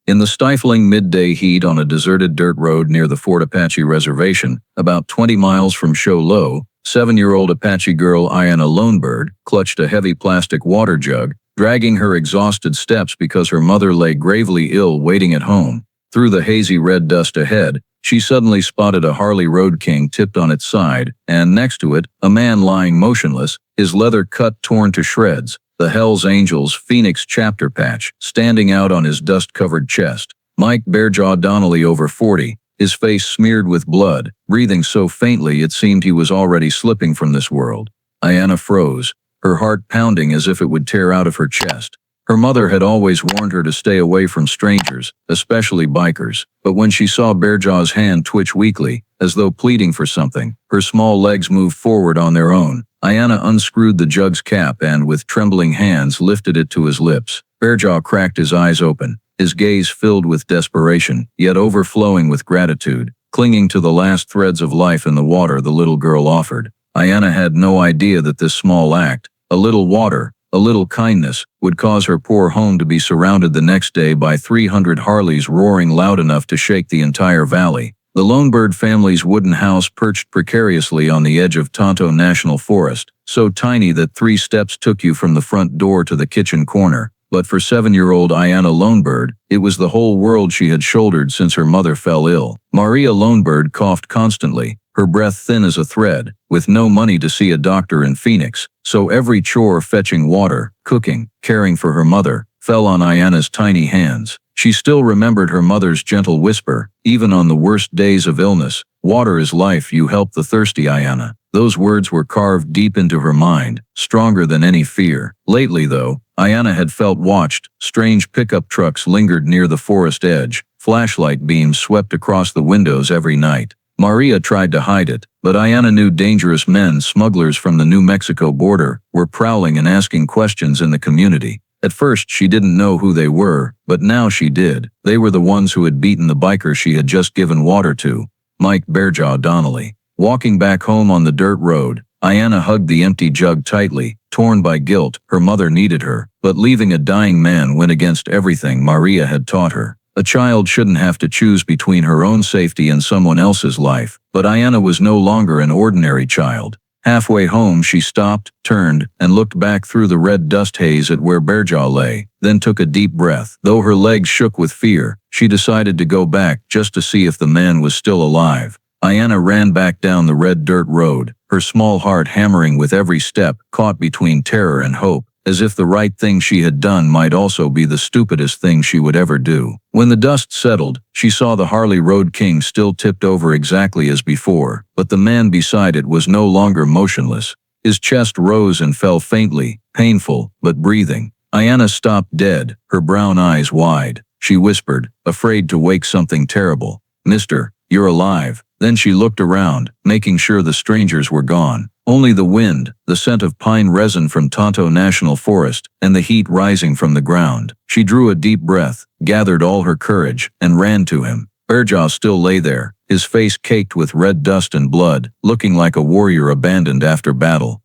In the stifling midday heat on a deserted dirt road near the Fort Apache Reservation, about 20 miles from Show Low, 7-year-old Apache girl Aiyana Lonebird clutched a heavy plastic water jug, dragging her exhausted steps because her mother lay gravely ill waiting at home. Through the hazy red dust ahead, she suddenly spotted a Harley Road King tipped on its side, and next to it, a man lying motionless, his leather cut torn to shreds, the Hells Angels Phoenix chapter patch standing out on his dust-covered chest. Mike Bearjaw Donnelly, over 40, his face smeared with blood, breathing so faintly it seemed he was already slipping from this world. Aiyana froze, her heart pounding as if it would tear out of her chest. Her mother had always warned her to stay away from strangers, especially bikers, but when she saw Bearjaw's hand twitch weakly, as though pleading for something, her small legs moved forward on their own. Aiyana unscrewed the jug's cap and, with trembling hands, lifted it to his lips. Bearjaw cracked his eyes open, his gaze filled with desperation, yet overflowing with gratitude, clinging to the last threads of life in the water the little girl offered. Aiyana had no idea that this small act, a little water, a little kindness, would cause her poor home to be surrounded the next day by 300 Harleys roaring loud enough to shake the entire valley. The Lonebird family's wooden house perched precariously on the edge of Tonto National Forest, so tiny that 3 steps took you from the front door to the kitchen corner. But for 7-year-old Aiyana Lonebird, it was the whole world she had shouldered since her mother fell ill. Maria Lonebird coughed constantly, her breath thin as a thread, with no money to see a doctor in Phoenix, so every chore, fetching water, cooking, caring for her mother, fell on Aiyana's tiny hands. She still remembered her mother's gentle whisper, even on the worst days of illness, "Water is life, you help the thirsty, Aiyana." Those words were carved deep into her mind, stronger than any fear. Lately, though, Aiyana had felt watched. Strange pickup trucks lingered near the forest edge, flashlight beams swept across the windows every night. Maria tried to hide it, but Aiyana knew dangerous men, smugglers from the New Mexico border, were prowling and asking questions in the community. At first she didn't know who they were, but now she did. They were the ones who had beaten the biker she had just given water to. Mike Bearjaw Donnelly. Walking back home on the dirt road, Aiyana hugged the empty jug tightly, torn by guilt. Her mother needed her, but leaving a dying man went against everything Maria had taught her. A child shouldn't have to choose between her own safety and someone else's life, but Aiyana was no longer an ordinary child. Halfway home she stopped, turned, and looked back through the red dust haze at where Bearjaw lay, then took a deep breath. Though her legs shook with fear, she decided to go back just to see if the man was still alive. Aiyana ran back down the red dirt road, her small heart hammering with every step, caught between terror and hope, as if the right thing she had done might also be the stupidest thing she would ever do. When the dust settled, she saw the Harley Road King still tipped over exactly as before, but the man beside it was no longer motionless. His chest rose and fell faintly, painful, but breathing. Aiyana stopped dead, her brown eyes wide. She whispered, afraid to wake something terrible, "Mister, you're alive." Then she looked around, making sure the strangers were gone. Only the wind, the scent of pine resin from Tonto National Forest, and the heat rising from the ground. She drew a deep breath, gathered all her courage, and ran to him. Bearjaw still lay there, his face caked with red dust and blood, looking like a warrior abandoned after battle.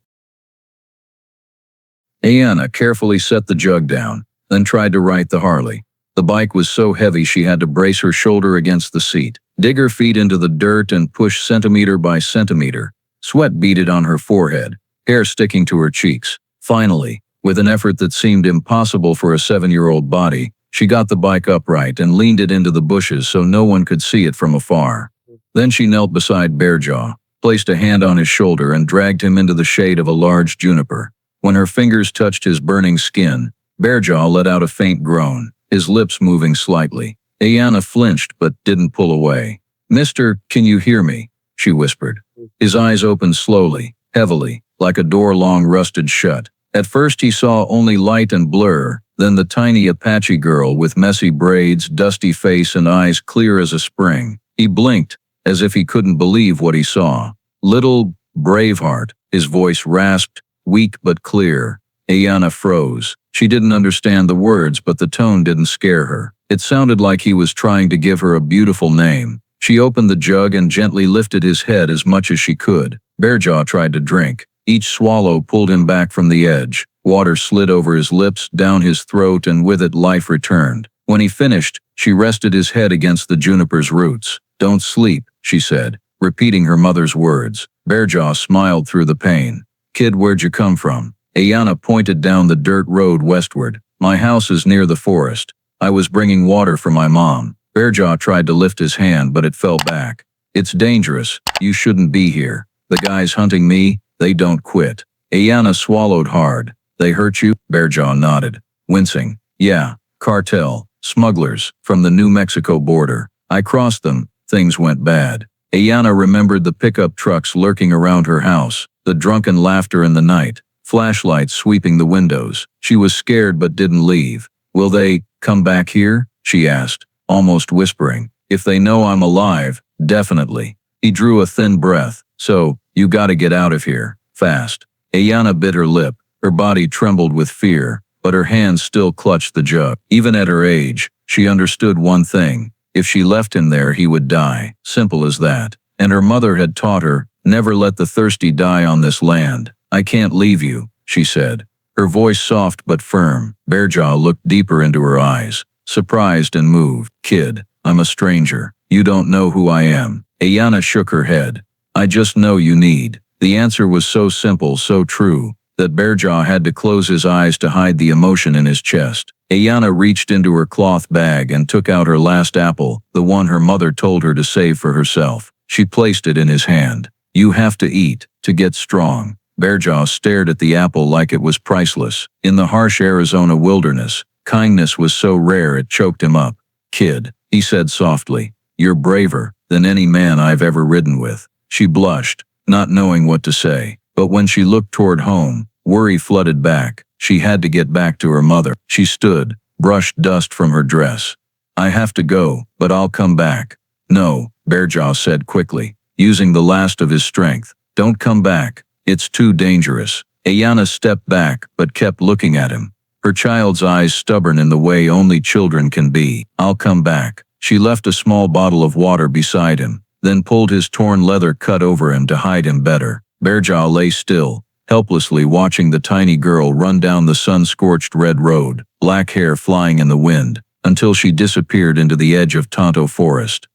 Aiyana carefully set the jug down, then tried to right the Harley. The bike was so heavy she had to brace her shoulder against the seat, dig her feet into the dirt and push centimeter by centimeter. Sweat beaded on her forehead, hair sticking to her cheeks. Finally, with an effort that seemed impossible for a 7-year-old body, she got the bike upright and leaned it into the bushes so no one could see it from afar. Then she knelt beside Bearjaw, placed a hand on his shoulder and dragged him into the shade of a large juniper. When her fingers touched his burning skin, Bearjaw let out a faint groan, his lips moving slightly. Aiyana flinched but didn't pull away. "Mister, can you hear me?" she whispered. His eyes opened slowly, heavily, like a door long rusted shut. At first he saw only light and blur, then the tiny Apache girl with messy braids, dusty face and eyes clear as a spring. He blinked, as if he couldn't believe what he saw. "Little Braveheart," his voice rasped, weak but clear. Aiyana froze. She didn't understand the words, but the tone didn't scare her. It sounded like he was trying to give her a beautiful name. She opened the jug and gently lifted his head as much as she could. Bearjaw tried to drink. Each swallow pulled him back from the edge. Water slid over his lips, down his throat, and with it life returned. When he finished, She rested his head against the juniper's roots. "Don't sleep," she said, repeating her mother's words. Bearjaw smiled through the pain. "Kid, where'd you come from?" Aiyana pointed down the dirt road westward. "My house is near the forest. I was bringing water for my mom." Bearjaw tried to lift his hand, but it fell back. "It's dangerous. You shouldn't be here. The guys hunting me, they don't quit." Aiyana swallowed hard. "They hurt you?" Bearjaw nodded, wincing. "Yeah, cartel, smugglers, from the New Mexico border. I crossed them. Things went bad." Aiyana remembered the pickup trucks lurking around her house, the drunken laughter in the night, flashlights sweeping the windows. She was scared but didn't leave. "Will they come back here?" she asked, almost whispering. "If they know I'm alive, definitely." He drew a thin breath. "So, you gotta get out of here, fast." Aiyana bit her lip. Her body trembled with fear, but her hands still clutched the jug. Even at her age, she understood one thing. If she left him there, he would die. Simple as that. And her mother had taught her, never let the thirsty die on this land. "I can't leave you," she said, her voice soft but firm. Bearjaw looked deeper into her eyes, surprised and moved. "Kid, I'm a stranger. You don't know who I am." Aiyana shook her head. "I just know you need." The answer was so simple, so true, that Bearjaw had to close his eyes to hide the emotion in his chest. Aiyana reached into her cloth bag and took out her last apple, the one her mother told her to save for herself. She placed it in his hand. "You have to eat, to get strong." Bearjaw stared at the apple like it was priceless. In the harsh Arizona wilderness, kindness was so rare it choked him up. "Kid," he said softly, "you're braver than any man I've ever ridden with." She blushed, not knowing what to say, but when she looked toward home, worry flooded back. She had to get back to her mother. She stood, brushed dust from her dress. "I have to go, but I'll come back." "No," Bearjaw said quickly, using the last of his strength. "Don't come back. It's too dangerous." Aiyana stepped back, but kept looking at him, her child's eyes stubborn in the way only children can be. "I'll come back." She left a small bottle of water beside him, then pulled his torn leather cut over him to hide him better. Bearjaw lay still, helplessly watching the tiny girl run down the sun-scorched red road, black hair flying in the wind, until she disappeared into the edge of Tonto Forest.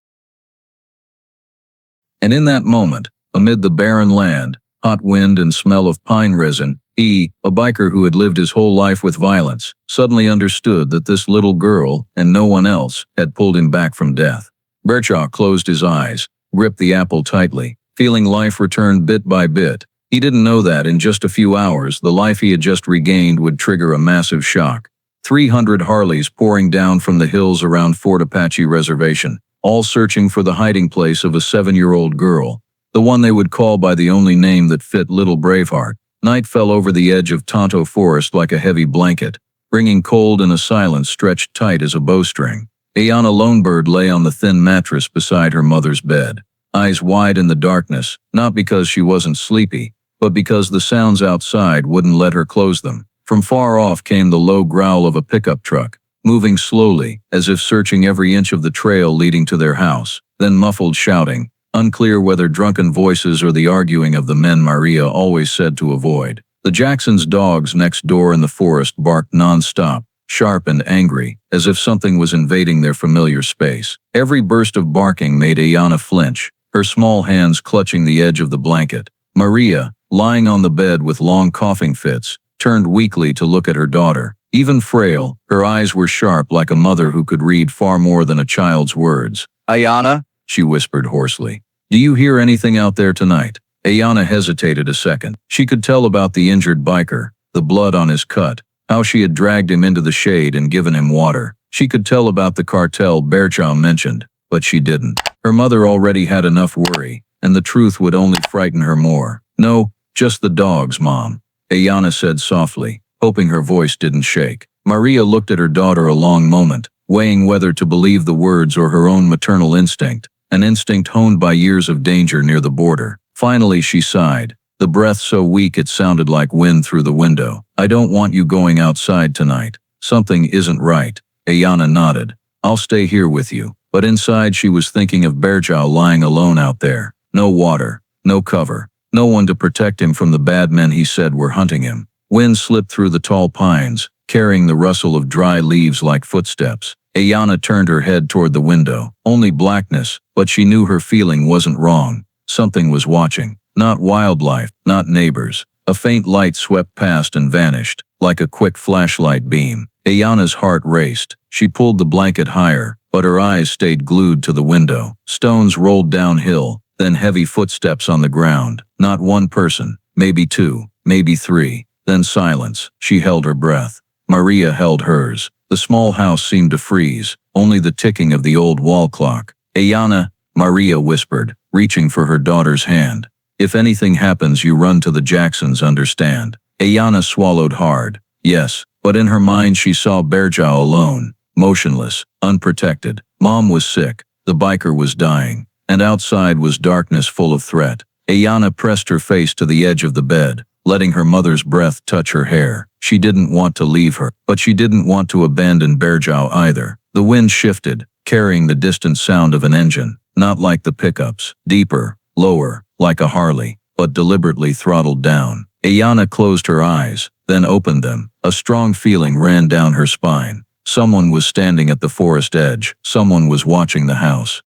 And in that moment, amid the barren land, hot wind and smell of pine resin, he, a biker who had lived his whole life with violence, suddenly understood that this little girl, and no one else, had pulled him back from death. Bearjaw closed his eyes, gripped the apple tightly, feeling life return bit by bit. He didn't know that in just a few hours, the life he had just regained would trigger a massive shock. 300 Harleys pouring down from the hills around Fort Apache Reservation, all searching for the hiding place of a 7-year-old girl, the one they would call by the only name that fit Little Braveheart. Night fell over the edge of Tonto Forest like a heavy blanket, bringing cold and a silence stretched tight as a bowstring. Aiyana Lonebird lay on the thin mattress beside her mother's bed, eyes wide in the darkness, not because she wasn't sleepy, but because the sounds outside wouldn't let her close them. From far off came the low growl of a pickup truck, moving slowly, as if searching every inch of the trail leading to their house, then muffled shouting, unclear whether drunken voices or the arguing of the men Maria always said to avoid. The Jacksons' dogs next door in the forest barked non-stop, sharp and angry, as if something was invading their familiar space. Every burst of barking made Aiyana flinch, her small hands clutching the edge of the blanket. Maria, lying on the bed with long coughing fits, turned weakly to look at her daughter. Even frail, her eyes were sharp like a mother who could read far more than a child's words. "Aiyana?" she whispered hoarsely. "Do you hear anything out there tonight?" Aiyana hesitated a second. She could tell about the injured biker, the blood on his cut, how she had dragged him into the shade and given him water. She could tell about the cartel Bearjaw mentioned, but she didn't. Her mother already had enough worry, and the truth would only frighten her more. "No, just the dogs, Mom," Aiyana said softly, hoping her voice didn't shake. Maria looked at her daughter a long moment, weighing whether to believe the words or her own maternal instinct, an instinct honed by years of danger near the border. Finally she sighed, the breath so weak it sounded like wind through the window. "I don't want you going outside tonight. Something isn't right." Aiyana nodded. "I'll stay here with you." But inside she was thinking of Bearjaw lying alone out there. No water, no cover, no one to protect him from the bad men he said were hunting him. Wind slipped through the tall pines, carrying the rustle of dry leaves like footsteps. Aiyana turned her head toward the window. Only blackness, but she knew her feeling wasn't wrong. Something was watching. Not wildlife, not neighbors. A faint light swept past and vanished, like a quick flashlight beam. Aiyana's heart raced. She pulled the blanket higher, but her eyes stayed glued to the window. Stones rolled downhill, then heavy footsteps on the ground. Not one person, maybe two, maybe three. Then silence. She held her breath. Maria held hers. The small house seemed to freeze, only the ticking of the old wall clock. Aiyana, Maria whispered, reaching for her daughter's hand. If anything happens, you run to the Jacksons, understand? Aiyana swallowed hard. Yes, but in her mind she saw Bearjaw alone, motionless, unprotected. Mom was sick, the biker was dying, and outside was darkness full of threat. Aiyana pressed her face to the edge of the bed, letting her mother's breath touch her hair. She didn't want to leave her, but she didn't want to abandon Bearjaw either. The wind shifted, carrying the distant sound of an engine, not like the pickups, deeper, lower, like a Harley, but deliberately throttled down. Aiyana closed her eyes, then opened them. A strong feeling ran down her spine. Someone was standing at the forest edge. Someone was watching the house.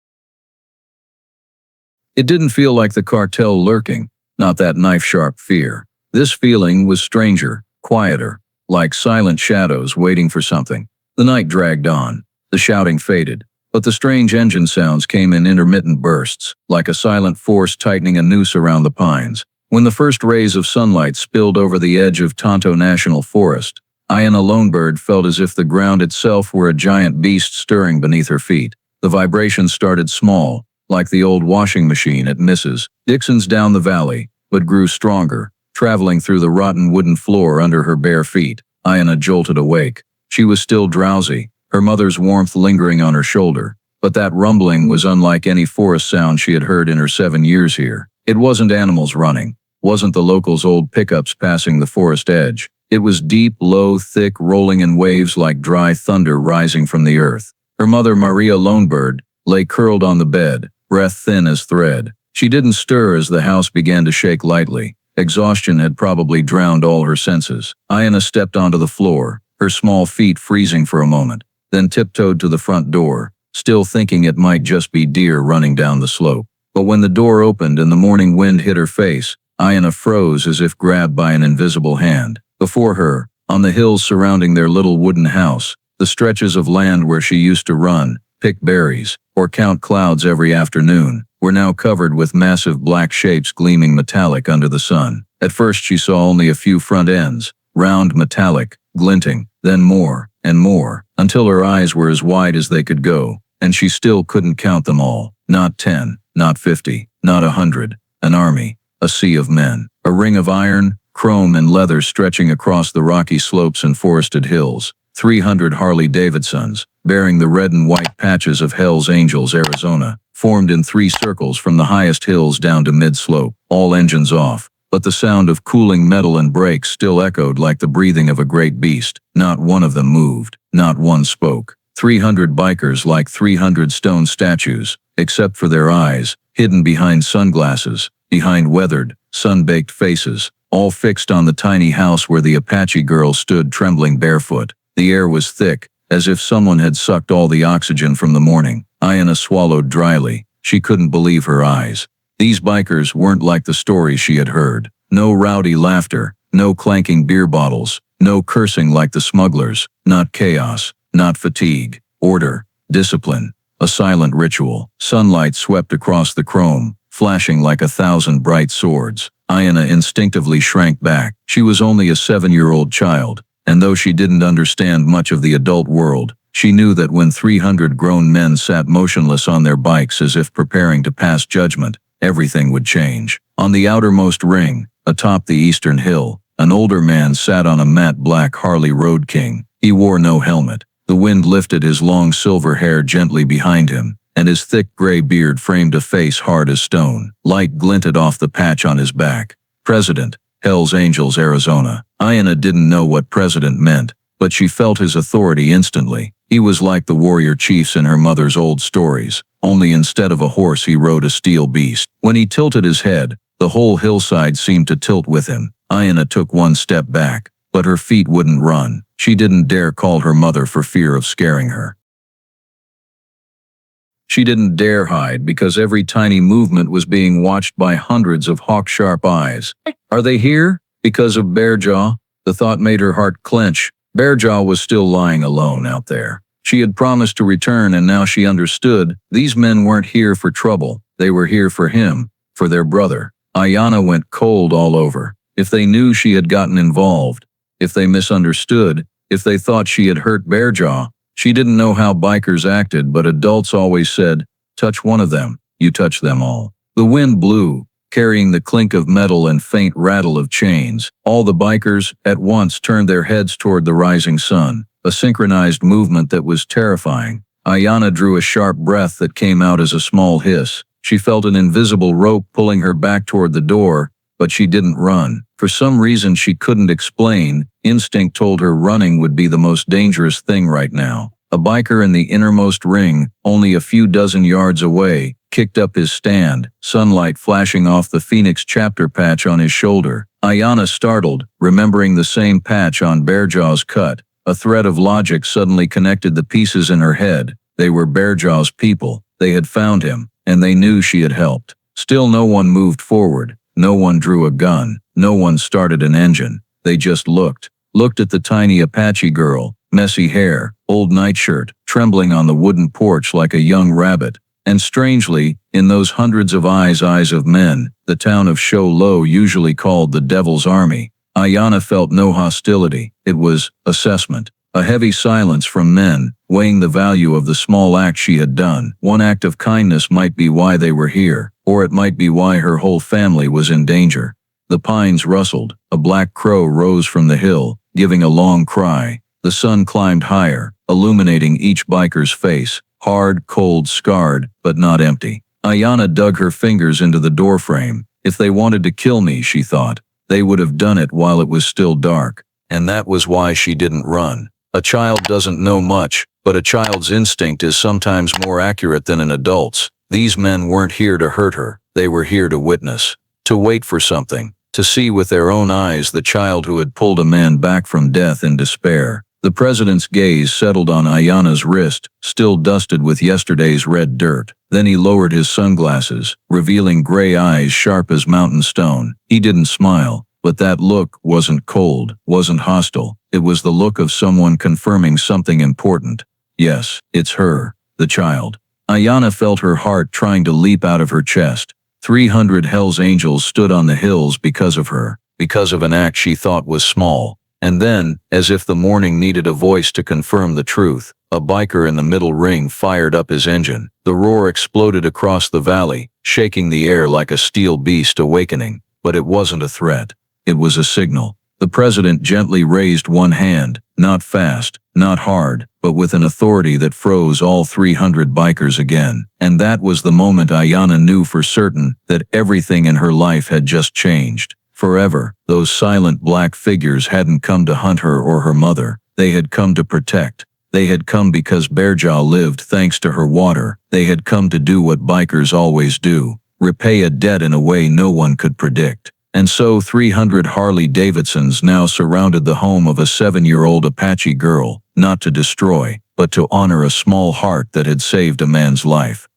It didn't feel like the cartel lurking, not that knife-sharp fear. This feeling was stranger, quieter, like silent shadows waiting for something. The night dragged on. The shouting faded, but the strange engine sounds came in intermittent bursts, like a silent force tightening a noose around the pines. When the first rays of sunlight spilled over the edge of Tonto National Forest, Aiyana Lonebird felt as if the ground itself were a giant beast stirring beneath her feet. The vibration started small, like the old washing machine at Mrs. Dixon's down the valley, but grew stronger, traveling through the rotten wooden floor under her bare feet. Aiyana jolted awake. She was still drowsy, her mother's warmth lingering on her shoulder, but that rumbling was unlike any forest sound she had heard in her 7 years here. It wasn't animals running, wasn't the locals' old pickups passing the forest edge. It was deep, low, thick, rolling in waves like dry thunder rising from the earth. Her mother, Maria Lonebird, lay curled on the bed, breath thin as thread. She didn't stir as the house began to shake lightly. Exhaustion had probably drowned all her senses. Aiyana stepped onto the floor, her small feet freezing for a moment, then tiptoed to the front door, still thinking it might just be deer running down the slope. But when the door opened and the morning wind hit her face, Aiyana froze as if grabbed by an invisible hand. Before her, on the hills surrounding their little wooden house, the stretches of land where she used to run, pick berries, or count clouds every afternoon, were now covered with massive black shapes gleaming metallic under the sun. At first she saw only a few front ends, round, metallic, glinting, then more and more, until her eyes were as wide as they could go, and she still couldn't count them all. Not 10, not 50, not 100. An army, a sea of men, a ring of iron, chrome and leather stretching across the rocky slopes and forested hills. 300 Harley Davidsons, bearing the red and white patches of Hell's Angels, Arizona, formed in 3 circles from the highest hills down to mid-slope, all engines off. But the sound of cooling metal and brakes still echoed like the breathing of a great beast. Not one of them moved, not one spoke. 300 bikers like 300 stone statues, except for their eyes, hidden behind sunglasses, behind weathered, sun-baked faces, all fixed on the tiny house where the Apache girl stood trembling barefoot. The air was thick, as if someone had sucked all the oxygen from the morning. Aiyana swallowed dryly. She couldn't believe her eyes. These bikers weren't like the stories she had heard. No rowdy laughter, no clanking beer bottles, no cursing like the smugglers, not chaos, not fatigue, order, discipline, a silent ritual. Sunlight swept across the chrome, flashing like 1,000 bright swords. Aiyana instinctively shrank back. She was only a 7-year-old child, and though she didn't understand much of the adult world, she knew that when 300 grown men sat motionless on their bikes as if preparing to pass judgment, everything would change. On the outermost ring, atop the eastern hill, an older man sat on a matte black Harley Road King. He wore no helmet. The wind lifted his long silver hair gently behind him, and his thick gray beard framed a face hard as stone. Light glinted off the patch on his back. President, Hell's Angels, Arizona. Aiyana didn't know what president meant, but she felt his authority instantly. He was like the warrior chiefs in her mother's old stories, only instead of a horse he rode a steel beast. When he tilted his head, the whole hillside seemed to tilt with him. Aiyana took one step back, but her feet wouldn't run. She didn't dare call her mother for fear of scaring her. She didn't dare hide because every tiny movement was being watched by hundreds of hawk-sharp eyes. Are they here? Because of Bearjaw? The thought made her heart clench. Bearjaw was still lying alone out there. She had promised to return, and now she understood. These men weren't here for trouble. They were here for him, for their brother. Aiyana went cold all over. If they knew she had gotten involved, if they misunderstood, if they thought she had hurt Bearjaw. She didn't know how bikers acted, but adults always said, touch one of them, you touch them all. The wind blew, carrying the clink of metal and faint rattle of chains. All the bikers, at once, turned their heads toward the rising sun, a synchronized movement that was terrifying. Aiyana drew a sharp breath that came out as a small hiss. She felt an invisible rope pulling her back toward the door, but she didn't run. For some reason she couldn't explain, instinct told her running would be the most dangerous thing right now. A biker in the innermost ring, only a few dozen yards away, kicked up his stand, sunlight flashing off the Phoenix chapter patch on his shoulder. Aiyana startled, remembering the same patch on Bearjaw's cut. A thread of logic suddenly connected the pieces in her head. They were Bearjaw's people. They had found him, and they knew she had helped. Still no one moved forward. No one drew a gun. No one started an engine. They just looked at the tiny Apache girl, messy hair, old nightshirt, trembling on the wooden porch like a young rabbit. And strangely, in those hundreds of eyes of men, the town of Show Low, usually called the Devil's Army, Aiyana felt no hostility. It was assessment. A heavy silence from men, weighing the value of the small act she had done. One act of kindness might be why they were here, or it might be why her whole family was in danger. The pines rustled. A black crow rose from the hill, giving a long cry. The sun climbed higher, illuminating each biker's face, hard, cold, scarred, but not empty. Aiyana dug her fingers into the doorframe. If they wanted to kill me, she thought, they would have done it while it was still dark. And that was why she didn't run. A child doesn't know much, but a child's instinct is sometimes more accurate than an adult's. These men weren't here to hurt her. They were here to witness, to wait for something, to see with their own eyes the child who had pulled a man back from death in despair. The president's gaze settled on Aiyana's wrist, still dusted with yesterday's red dirt. Then he lowered his sunglasses, revealing gray eyes sharp as mountain stone. He didn't smile, but that look wasn't cold, wasn't hostile. It was the look of someone confirming something important. Yes, it's her, the child. Aiyana felt her heart trying to leap out of her chest. 300 Hell's Angels stood on the hills because of her, because of an act she thought was small. And then, as if the morning needed a voice to confirm the truth, a biker in the middle ring fired up his engine. The roar exploded across the valley, shaking the air like a steel beast awakening. But it wasn't a threat. It was a signal. The president gently raised one hand, not fast, not hard, but with an authority that froze all 300 bikers again. And that was the moment Aiyana knew for certain that everything in her life had just changed. Forever, those silent black figures hadn't come to hunt her or her mother. They had come to protect. They had come because Bearjaw lived thanks to her water. They had come to do what bikers always do, repay a debt in a way no one could predict. And so 300 Harley Davidsons now surrounded the home of a 7-year-old Apache girl, not to destroy, but to honor a small heart that had saved a man's life.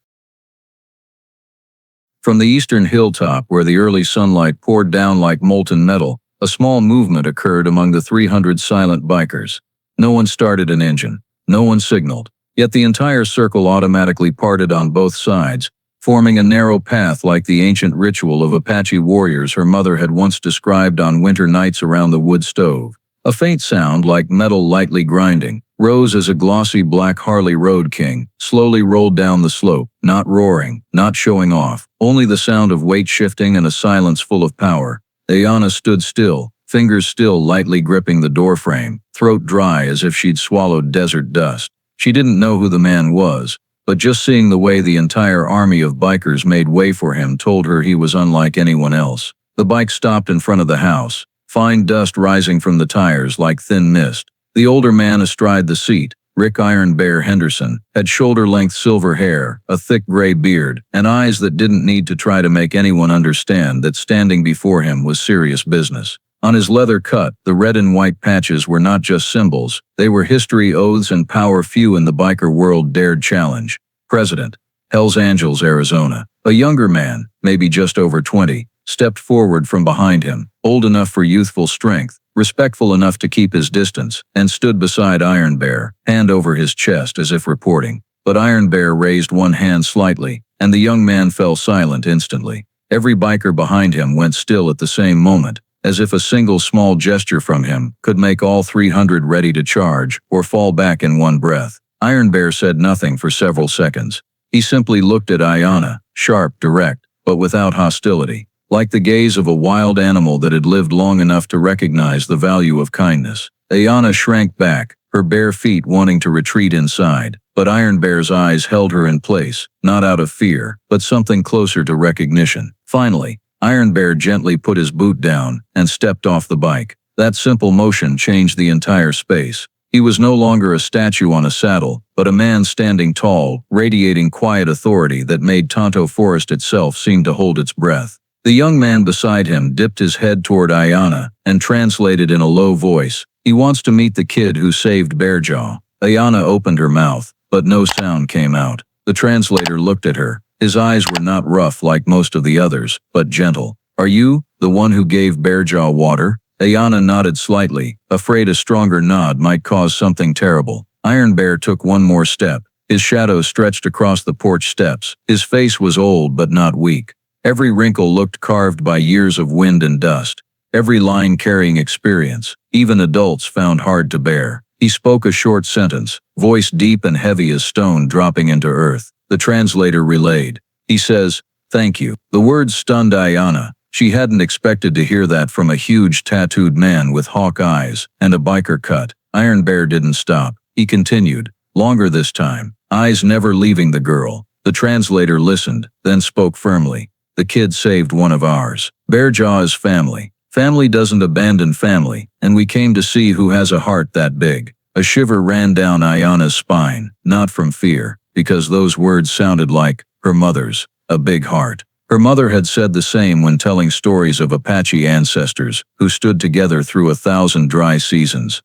From the eastern hilltop where the early sunlight poured down like molten metal, a small movement occurred among the 300 silent bikers. No one started an engine. No one signaled. Yet the entire circle automatically parted on both sides, forming a narrow path like the ancient ritual of Apache warriors her mother had once described on winter nights around the wood stove. A faint sound, like metal lightly grinding, rose as a glossy black Harley Road King slowly rolled down the slope, not roaring, not showing off, only the sound of weight shifting and a silence full of power. Aiyana stood still, fingers still lightly gripping the doorframe, throat dry as if she'd swallowed desert dust. She didn't know who the man was, but just seeing the way the entire army of bikers made way for him told her he was unlike anyone else. The bike stopped in front of the house, fine dust rising from the tires like thin mist. The older man astride the seat, Rick Iron Bear Henderson, had shoulder-length silver hair, a thick gray beard, and eyes that didn't need to try to make anyone understand that standing before him was serious business. On his leather cut, the red and white patches were not just symbols, they were history, oaths, and power few in the biker world dared challenge. President. Hells Angels, Arizona. A younger man, maybe just over 20, stepped forward from behind him, old enough for youthful strength, respectful enough to keep his distance, and stood beside Iron Bear, hand over his chest as if reporting. But Iron Bear raised one hand slightly, and the young man fell silent instantly. Every biker behind him went still at the same moment, as if a single small gesture from him could make all 300 ready to charge or fall back in one breath. Iron Bear said nothing for several seconds. He simply looked at Aiyana, sharp, direct, but without hostility, like the gaze of a wild animal that had lived long enough to recognize the value of kindness. Aiyana shrank back, her bare feet wanting to retreat inside, but Iron Bear's eyes held her in place, not out of fear, but something closer to recognition. Finally, Iron Bear gently put his boot down and stepped off the bike. That simple motion changed the entire space. He was no longer a statue on a saddle, but a man standing tall, radiating quiet authority that made Tonto Forest itself seem to hold its breath. The young man beside him dipped his head toward Aiyana and translated in a low voice, "He wants to meet the kid who saved Bearjaw." Aiyana opened her mouth, but no sound came out. The translator looked at her. His eyes were not rough like most of the others, but gentle. "Are you the one who gave Bearjaw water?" Aiyana nodded slightly, afraid a stronger nod might cause something terrible. Iron Bear took one more step. His shadow stretched across the porch steps. His face was old but not weak. Every wrinkle looked carved by years of wind and dust. Every line carrying experience, even adults found hard to bear. He spoke a short sentence, voice deep and heavy as stone dropping into earth. The translator relayed. He says, "Thank you." The words stunned Aiyana. She hadn't expected to hear that from a huge tattooed man with hawk eyes and a biker cut. Iron Bear didn't stop. He continued, longer this time, eyes never leaving the girl. The translator listened, then spoke firmly. "The kid saved one of ours. Bearjaw is family. Family doesn't abandon family, and we came to see who has a heart that big." A shiver ran down Aiyana's spine, not from fear, because those words sounded like her mother's, a big heart. Her mother had said the same when telling stories of Apache ancestors who stood together through 1,000 dry seasons.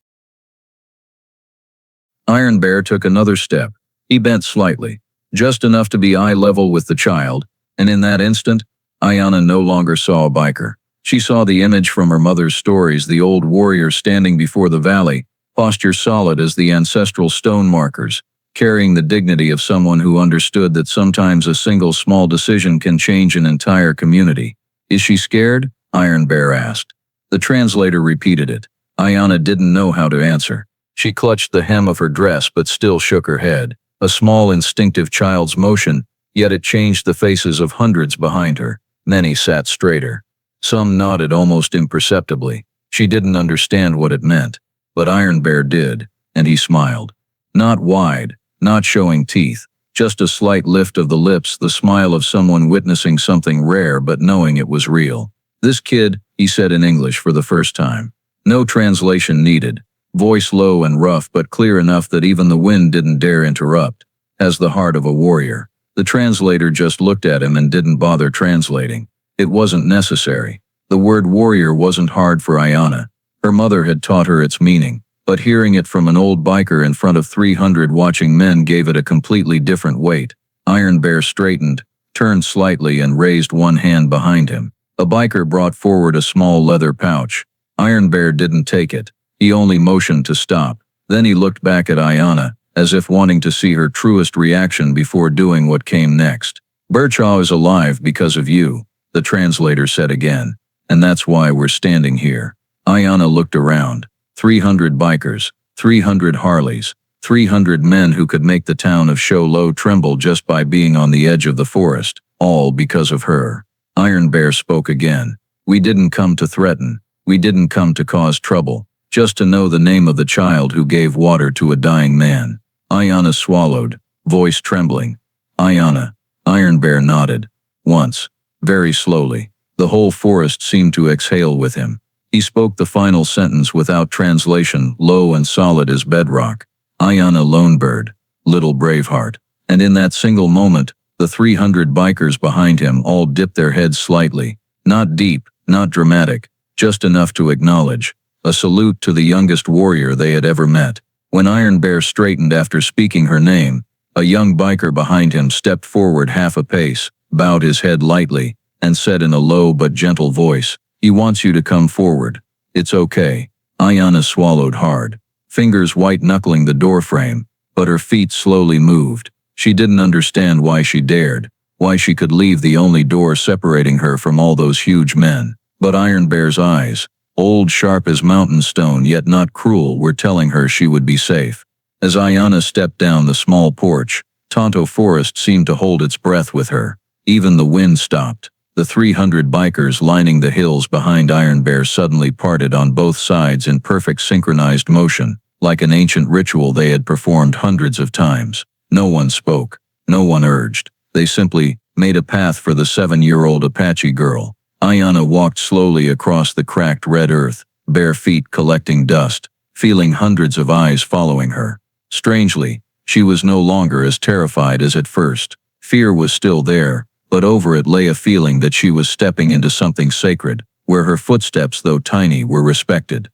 Iron Bear took another step. He bent slightly, just enough to be eye level with the child, and in that instant, Aiyana no longer saw a biker. She saw the image from her mother's stories, the old warrior standing before the valley, posture solid as the ancestral stone markers, carrying the dignity of someone who understood that sometimes a single small decision can change an entire community. "Is she scared?" Iron Bear asked. The translator repeated it. Aiyana didn't know how to answer. She clutched the hem of her dress but still shook her head. A small instinctive child's motion, yet it changed the faces of hundreds behind her. Many sat straighter. Some nodded almost imperceptibly. She didn't understand what it meant, but Iron Bear did, and he smiled. Not wide, not showing teeth, just a slight lift of the lips, the smile of someone witnessing something rare but knowing it was real. "This kid," he said in English for the first time. No translation needed. Voice low and rough but clear enough that even the wind didn't dare interrupt. "Has the heart of a warrior." The translator just looked at him and didn't bother translating. It wasn't necessary. The word warrior wasn't hard for Aiyana. Her mother had taught her its meaning, but hearing it from an old biker in front of 300 watching men gave it a completely different weight. Iron Bear straightened, turned slightly and raised one hand behind him. A biker brought forward a small leather pouch. Iron Bear didn't take it. He only motioned to stop. Then he looked back at Aiyana, as if wanting to see her truest reaction before doing what came next. "Bearjaw is alive because of you," the translator said again. "And that's why we're standing here." Aiyana looked around. 300 bikers, 300 Harleys, 300 men who could make the town of Show Low tremble just by being on the edge of the forest, all because of her. Iron Bear spoke again. "We didn't come to threaten. We didn't come to cause trouble. Just to know the name of the child who gave water to a dying man." Aiyana swallowed, voice trembling. "Aiyana." Iron Bear nodded. Once, very slowly. The whole forest seemed to exhale with him. He spoke the final sentence without translation, low and solid as bedrock. "Aiyana Lonebird, little Braveheart." And in that single moment, the 300 bikers behind him all dipped their heads slightly. Not deep, not dramatic, just enough to acknowledge. A salute to the youngest warrior they had ever met. When Iron Bear straightened after speaking her name, A young biker behind him stepped forward half a pace, bowed his head lightly, and said in a low but gentle voice, "He wants you to come forward. It's okay." Aiyana swallowed hard, fingers white-knuckling the doorframe, but her feet slowly moved. She didn't understand why she dared, why she could leave the only door separating her from all those huge men. But Iron Bear's eyes, old sharp as mountain stone yet not cruel, were telling her she would be safe. As Aiyana stepped down the small porch, Tonto Forest seemed to hold its breath with her. Even the wind stopped. The 300 bikers lining the hills behind Iron Bear suddenly parted on both sides in perfect synchronized motion, like an ancient ritual they had performed hundreds of times. No one spoke. No one urged. They simply made a path for the 7-year-old Apache girl. Aiyana walked slowly across the cracked red earth, bare feet collecting dust, feeling hundreds of eyes following her. Strangely, she was no longer as terrified as at first. Fear was still there, but over it lay a feeling that she was stepping into something sacred, where her footsteps, though tiny, were respected.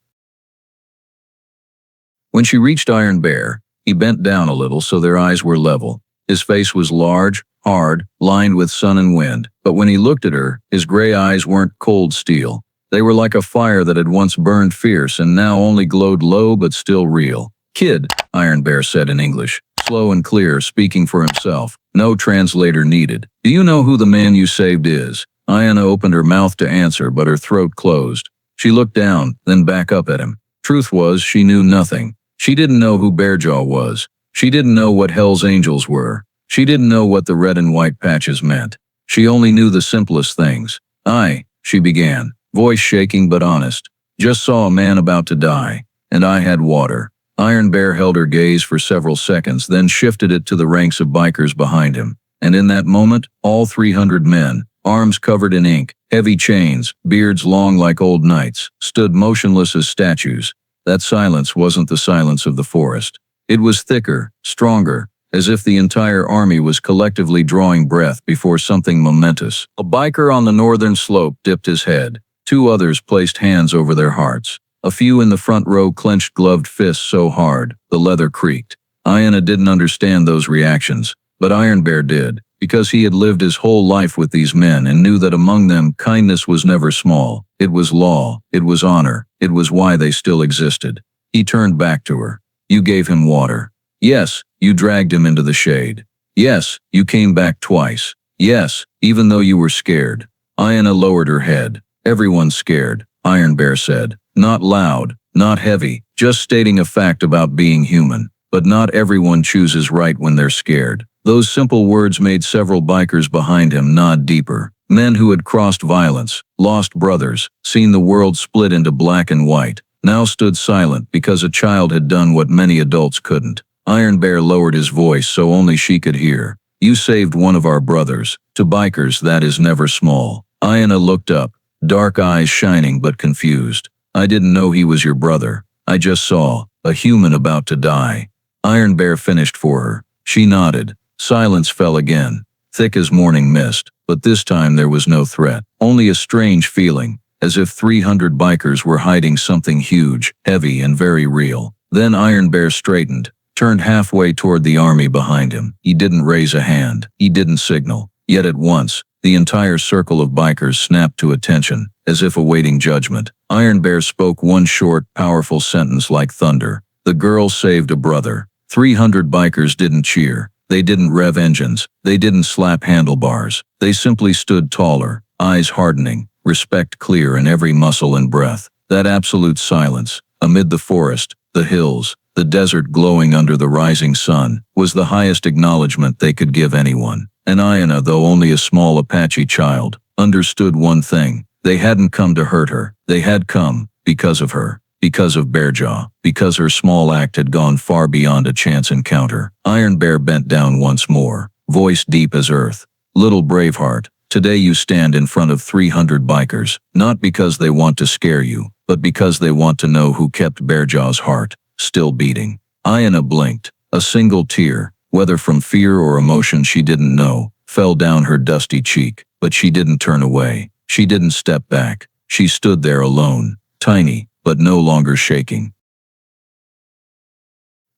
When she reached Iron Bear, he bent down a little so their eyes were level. His face was large, hard, lined with sun and wind, but when he looked at her, his gray eyes weren't cold steel. They were like a fire that had once burned fierce and now only glowed low but still real. "Kid," Iron Bear said in English, slow and clear, speaking for himself. No translator needed. "Do you know who the man you saved is?" Aiyana opened her mouth to answer, but her throat closed. She looked down, then back up at him. Truth was, she knew nothing. She didn't know who Bearjaw was. She didn't know what Hell's Angels were. She didn't know what the red and white patches meant. She only knew the simplest things. She began, voice shaking but honest. "Just saw a man about to die, and I had water." Iron Bear held her gaze for several seconds, then shifted it to the ranks of bikers behind him. And in that moment, all 300 men, arms covered in ink, heavy chains, beards long like old knights, stood motionless as statues. That silence wasn't the silence of the forest. It was thicker, stronger, as if the entire army was collectively drawing breath before something momentous. A biker on the northern slope dipped his head. 2 others placed hands over their hearts. A few in the front row clenched gloved fists so hard, the leather creaked. Aiyana didn't understand those reactions, but Iron Bear did, because he had lived his whole life with these men and knew that among them kindness was never small. It was law, it was honor, it was why they still existed. He turned back to her. "You gave him water. Yes, you dragged him into the shade. Yes, you came back twice. Yes, even though you were scared." Aiyana lowered her head. "Everyone's scared," Iron Bear said. Not loud, not heavy, just stating a fact about being human. But not everyone chooses right when they're scared. Those simple words made several bikers behind him nod deeper. Men who had crossed violence, lost brothers, seen the world split into black and white, now stood silent because a child had done what many adults couldn't. Iron Bear lowered his voice so only she could hear. "You saved one of our brothers. To bikers, that is never small." Aiyana looked up, dark eyes shining but confused. "I didn't know he was your brother. I just saw a human about to die." Iron Bear finished for her. She nodded. Silence fell again, thick as morning mist, but this time there was no threat, only a strange feeling, as if 300 bikers were hiding something huge, heavy, and very real. Then Iron Bear straightened, turned halfway toward the army behind him. He didn't raise a hand. He didn't signal. Yet at once, the entire circle of bikers snapped to attention, as if awaiting judgment. Iron Bear spoke one short, powerful sentence like thunder. The girl saved a brother. 300 bikers didn't cheer. They didn't rev engines. They didn't slap handlebars. They simply stood taller, eyes hardening, respect clear in every muscle and breath. That absolute silence, amid the forest, the hills, the desert glowing under the rising sun, was the highest acknowledgement they could give anyone. And Aiyana, though only a small Apache child, understood one thing. They hadn't come to hurt her. They had come because of her, because of Bearjaw, because her small act had gone far beyond a chance encounter. Iron Bear bent down once more, voice deep as earth. "Little Braveheart, today you stand in front of 300 bikers, not because they want to scare you, but because they want to know who kept Bearjaw's heart still beating." Aiyana blinked. A single tear, whether from fear or emotion she didn't know, fell down her dusty cheek, but she didn't turn away. She didn't step back. She stood there alone, tiny, but no longer shaking.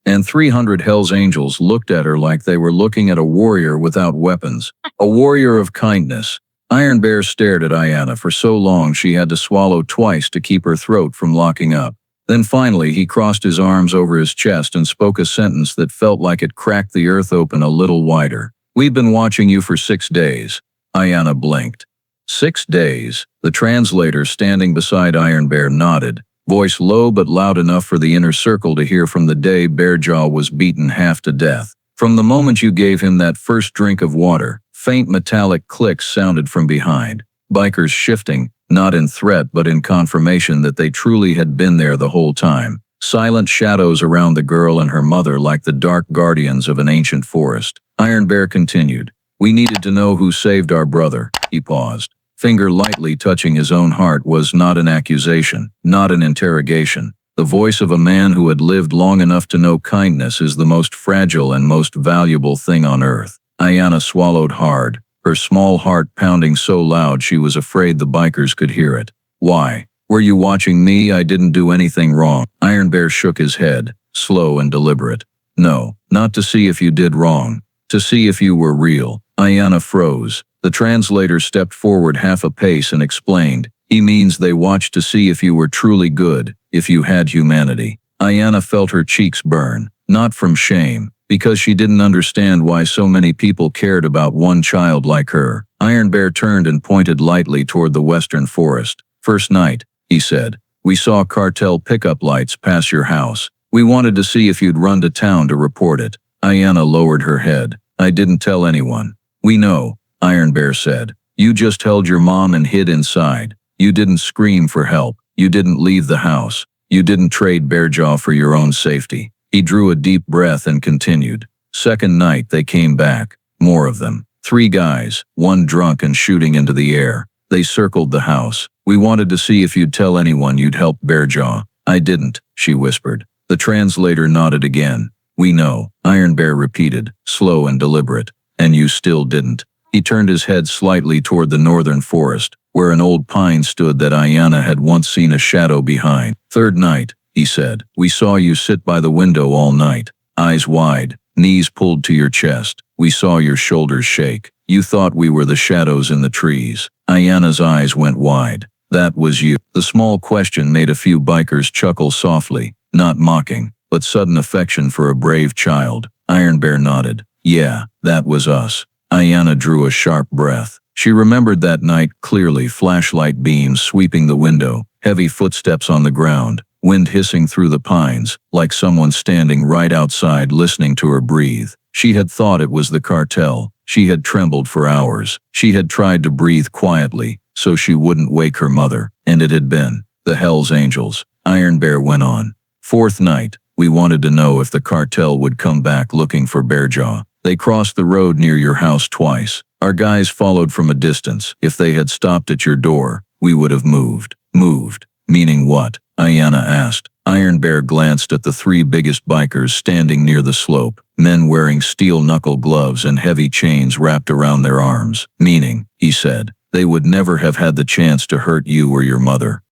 And 300 Hell's Angels looked at her like they were looking at a warrior without weapons. A warrior of kindness. Iron Bear stared at Aiyana for so long she had to swallow twice to keep her throat from locking up. Then finally he crossed his arms over his chest and spoke a sentence that felt like it cracked the earth open a little wider. "We've been watching you for 6 days." Aiyana blinked. 6 days. The translator standing beside Iron Bear nodded, voice low but loud enough for the inner circle to hear from the day Bearjaw was beaten half to death. "From the moment you gave him that first drink of water," faint metallic clicks sounded from behind, bikers shifting, not in threat but in confirmation that they truly had been there the whole time. Silent shadows around the girl and her mother like the dark guardians of an ancient forest. Iron Bear continued. "We needed to know who saved our brother." He paused. Finger lightly touching his own heart was not an accusation, not an interrogation. The voice of a man who had lived long enough to know kindness is the most fragile and most valuable thing on earth. Aiyana swallowed hard, her small heart pounding so loud she was afraid the bikers could hear it. "Why? Were you watching me? I didn't do anything wrong." Iron Bear shook his head, slow and deliberate. "No, not to see if you did wrong. To see if you were real." Aiyana froze. The translator stepped forward half a pace and explained, "He means they watched to see if you were truly good, if you had humanity." Aiyana felt her cheeks burn, not from shame, because she didn't understand why so many people cared about one child like her. Iron Bear turned and pointed lightly toward the western forest. "First night," he said, "we saw cartel pickup lights pass your house. We wanted to see if you'd run to town to report it." Aiyana lowered her head. "I didn't tell anyone." "We know," Iron Bear said. "You just held your mom and hid inside. You didn't scream for help. You didn't leave the house. You didn't trade Bearjaw for your own safety." He drew a deep breath and continued. "Second night they came back. More of them. 3 guys, one drunk and shooting into the air. They circled the house. We wanted to see if you'd tell anyone you'd helped Bearjaw." "I didn't," she whispered. The translator nodded again. "We know," Iron Bear repeated, slow and deliberate. "And you still didn't." He turned his head slightly toward the northern forest, where an old pine stood that Aiyana had once seen a shadow behind. "Third night," he said, "we saw you sit by the window all night, eyes wide, knees pulled to your chest. We saw your shoulders shake. You thought we were the shadows in the trees." Aiyana's eyes went wide. "That was you." The small question made a few bikers chuckle softly, not mocking, but sudden affection for a brave child. Iron Bear nodded. "Yeah, that was us." Aiyana drew a sharp breath. She remembered that night clearly, flashlight beams sweeping the window, heavy footsteps on the ground, wind hissing through the pines, like someone standing right outside listening to her breathe. She had thought it was the cartel. She had trembled for hours. She had tried to breathe quietly, so she wouldn't wake her mother, and it had been the Hell's Angels. Iron Bear went on. "Fourth night, we wanted to know if the cartel would come back looking for Bearjaw. They crossed the road near your house twice. Our guys followed from a distance. If they had stopped at your door, we would have moved." "Moved? Meaning what?" Aiyana asked. Iron Bear glanced at the 3 biggest bikers standing near the slope, men wearing steel-knuckle gloves and heavy chains wrapped around their arms. "Meaning," he said, "they would never have had the chance to hurt you or your mother."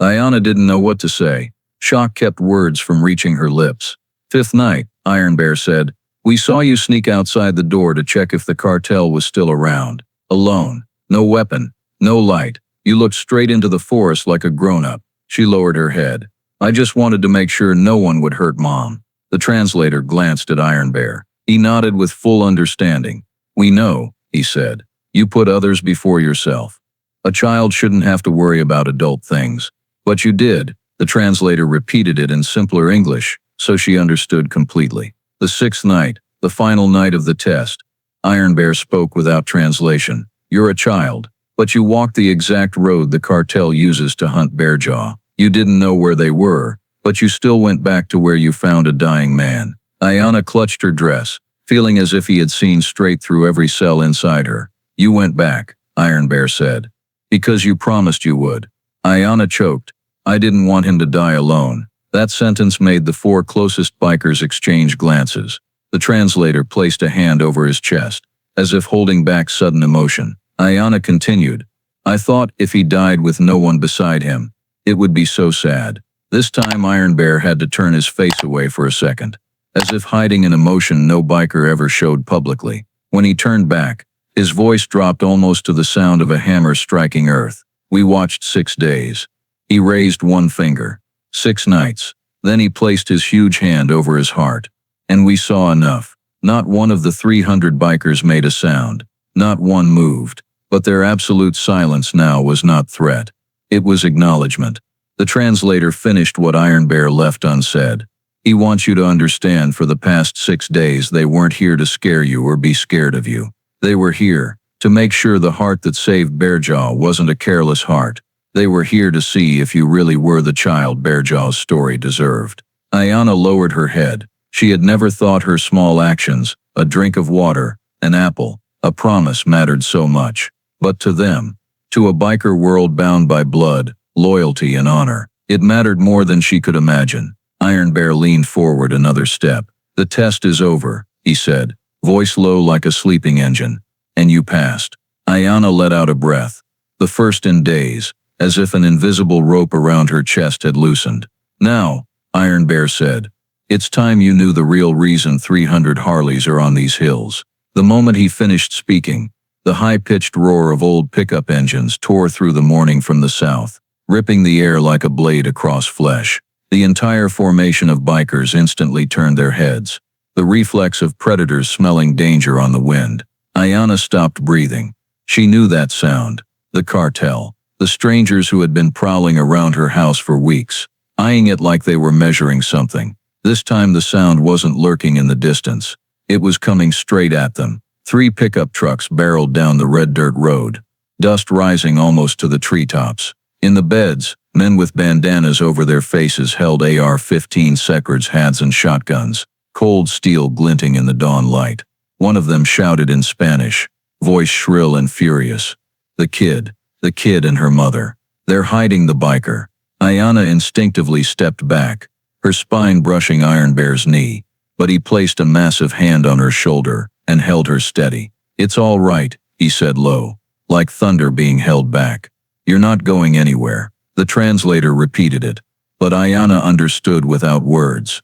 Aiyana didn't know what to say. Shock kept words from reaching her lips. "Fifth night," Iron Bear said, "we saw you sneak outside the door to check if the cartel was still around. Alone. No weapon. No light. You looked straight into the forest like a grown-up." She lowered her head. "I just wanted to make sure no one would hurt Mom." The translator glanced at Iron Bear. He nodded with full understanding. "We know," he said. "You put others before yourself. A child shouldn't have to worry about adult things. But you did." The translator repeated it in simpler English, so she understood completely. "The 6th night, the final night of the test." Iron Bear spoke without translation. "You're a child, but you walked the exact road the cartel uses to hunt Bearjaw. You didn't know where they were, but you still went back to where you found a dying man." Aiyana clutched her dress, feeling as if he had seen straight through every cell inside her. "You went back," Iron Bear said, "because you promised you would." Aiyana choked. "I didn't want him to die alone." That sentence made the 4 closest bikers exchange glances. The translator placed a hand over his chest, as if holding back sudden emotion. Aiyana continued, "I thought if he died with no one beside him, it would be so sad. This time Iron Bear had to turn his face away for a second, as if hiding an emotion no biker ever showed publicly. When he turned back, his voice dropped almost to the sound of a hammer striking earth. We watched 6 days. He raised one finger. 6 nights. Then he placed his huge hand over his heart. And we saw enough. Not one of the 300 bikers made a sound. Not one moved. But their absolute silence now was not threat. It was acknowledgement. The translator finished what Iron Bear left unsaid. He wants you to understand for the past 6 days they weren't here to scare you or be scared of you. They were here to make sure the heart that saved Bearjaw wasn't a careless heart. They were here to see if you really were the child Bearjaw's story deserved. Aiyana lowered her head. She had never thought her small actions, a drink of water, an apple, a promise mattered so much. But to them, to a biker world bound by blood, loyalty and honor, it mattered more than she could imagine. Iron Bear leaned forward another step. The test is over, he said, voice low like a sleeping engine. And you passed. Aiyana let out a breath. The first in days, as if an invisible rope around her chest had loosened. Now, Iron Bear said, it's time you knew the real reason 300 Harleys are on these hills. The moment he finished speaking, the high-pitched roar of old pickup engines tore through the morning from the south, ripping the air like a blade across flesh. The entire formation of bikers instantly turned their heads, the reflex of predators smelling danger on the wind. Aiyana stopped breathing. She knew that sound. The cartel. The strangers who had been prowling around her house for weeks, eyeing it like they were measuring something. This time the sound wasn't lurking in the distance. It was coming straight at them. 3 pickup trucks barreled down the red dirt road, dust rising almost to the treetops. In the beds, men with bandanas over their faces held AR-15 Secured's hats and shotguns, cold steel glinting in the dawn light. One of them shouted in Spanish, voice shrill and furious. The kid and her mother. They're hiding the biker. Aiyana instinctively stepped back, her spine brushing Iron Bear's knee, but he placed a massive hand on her shoulder and held her steady. It's all right, he said low, like thunder being held back. You're not going anywhere. The translator repeated it, but Aiyana understood without words.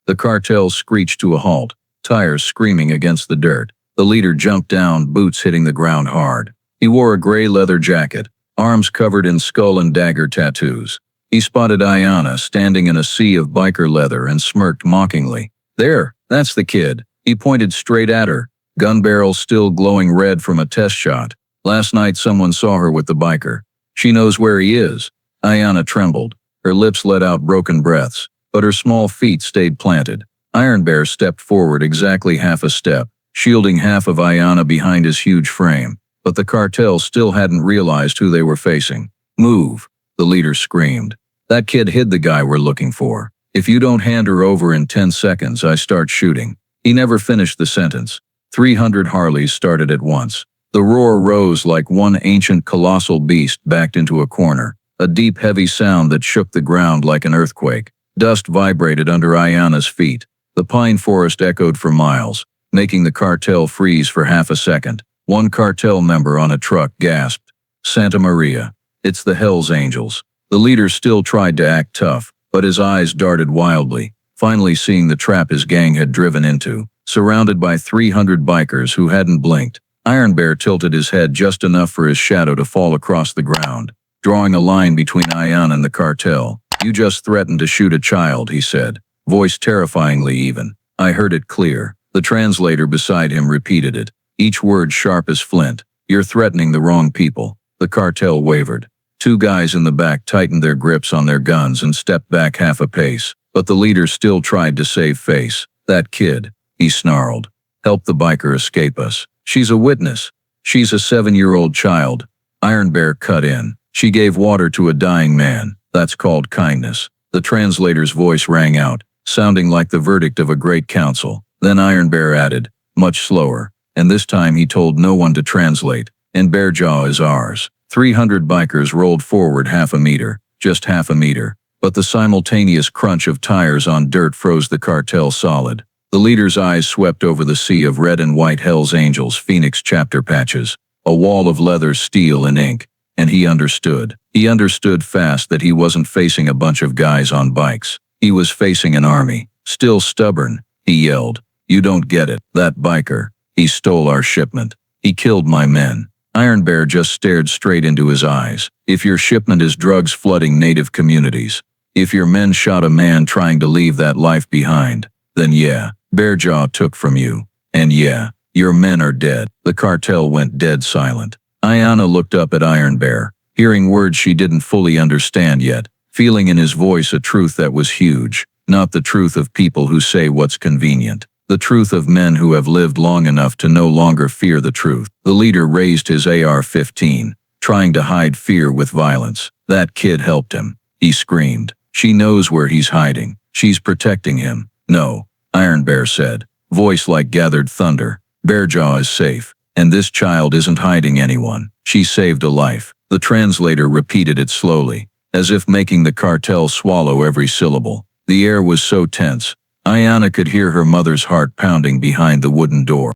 The cartel screeched to a halt, tires screaming against the dirt. The leader jumped down, boots hitting the ground hard. He wore a gray leather jacket, arms covered in skull and dagger tattoos. He spotted Aiyana standing in a sea of biker leather and smirked mockingly. There, that's the kid. He pointed straight at her, gun barrel still glowing red from a test shot. Last night someone saw her with the biker. She knows where he is. Aiyana trembled. Her lips let out broken breaths, but her small feet stayed planted. Iron Bear stepped forward exactly half a step, shielding half of Aiyana behind his huge frame. But the cartel still hadn't realized who they were facing. Move, the leader screamed. That kid hid the guy we're looking for. If you don't hand her over in 10 seconds, I start shooting. He never finished the sentence. 300 Harleys started at once. The roar rose like one ancient colossal beast backed into a corner, a deep heavy sound that shook the ground like an earthquake. Dust vibrated under Aiyana's feet. The pine forest echoed for miles, making the cartel freeze for half a second. One cartel member on a truck gasped, Santa Maria. It's the Hells Angels. The leader still tried to act tough, but his eyes darted wildly, finally seeing the trap his gang had driven into, surrounded by 300 bikers who hadn't blinked. Iron Bear tilted his head just enough for his shadow to fall across the ground, drawing a line between Aiyana and the cartel. You just threatened to shoot a child, he said, voice terrifyingly even. I heard it clear. The translator beside him repeated it, each word sharp as flint. You're threatening the wrong people. The cartel wavered. 2 guys in the back tightened their grips on their guns and stepped back half a pace, but the leader still tried to save face. That kid, he snarled. Help the biker escape us. She's a witness. She's a 7-year-old child. Iron Bear cut in. She gave water to a dying man. That's called kindness. The translator's voice rang out, sounding like the verdict of a great council. Then Iron Bear added, much slower, and this time he told no one to translate. And Bearjaw is ours. 300 bikers rolled forward half a meter, just half a meter, but the simultaneous crunch of tires on dirt froze the cartel solid. The leader's eyes swept over the sea of red and white Hells Angels Phoenix chapter patches, a wall of leather, steel, and ink, and he understood. He understood fast that he wasn't facing a bunch of guys on bikes. He was facing an army. Still stubborn, he yelled. You don't get it. That biker. He stole our shipment. He killed my men. Iron Bear just stared straight into his eyes. If your shipment is drugs flooding native communities, if your men shot a man trying to leave that life behind, then yeah, Bearjaw took from you. And yeah, your men are dead. The cartel went dead silent. Aiyana looked up at Iron Bear, hearing words she didn't fully understand yet, feeling in his voice a truth that was huge, not the truth of people who say what's convenient. The truth of men who have lived long enough to no longer fear the truth. The leader raised his AR-15, trying to hide fear with violence. That kid helped him. He screamed. She knows where he's hiding. She's protecting him. No, Iron Bear said, voice like gathered thunder. Bearjaw is safe, and this child isn't hiding anyone. She saved a life. The translator repeated it slowly, as if making the cartel swallow every syllable. The air was so tense. Aiyana could hear her mother's heart pounding behind the wooden door.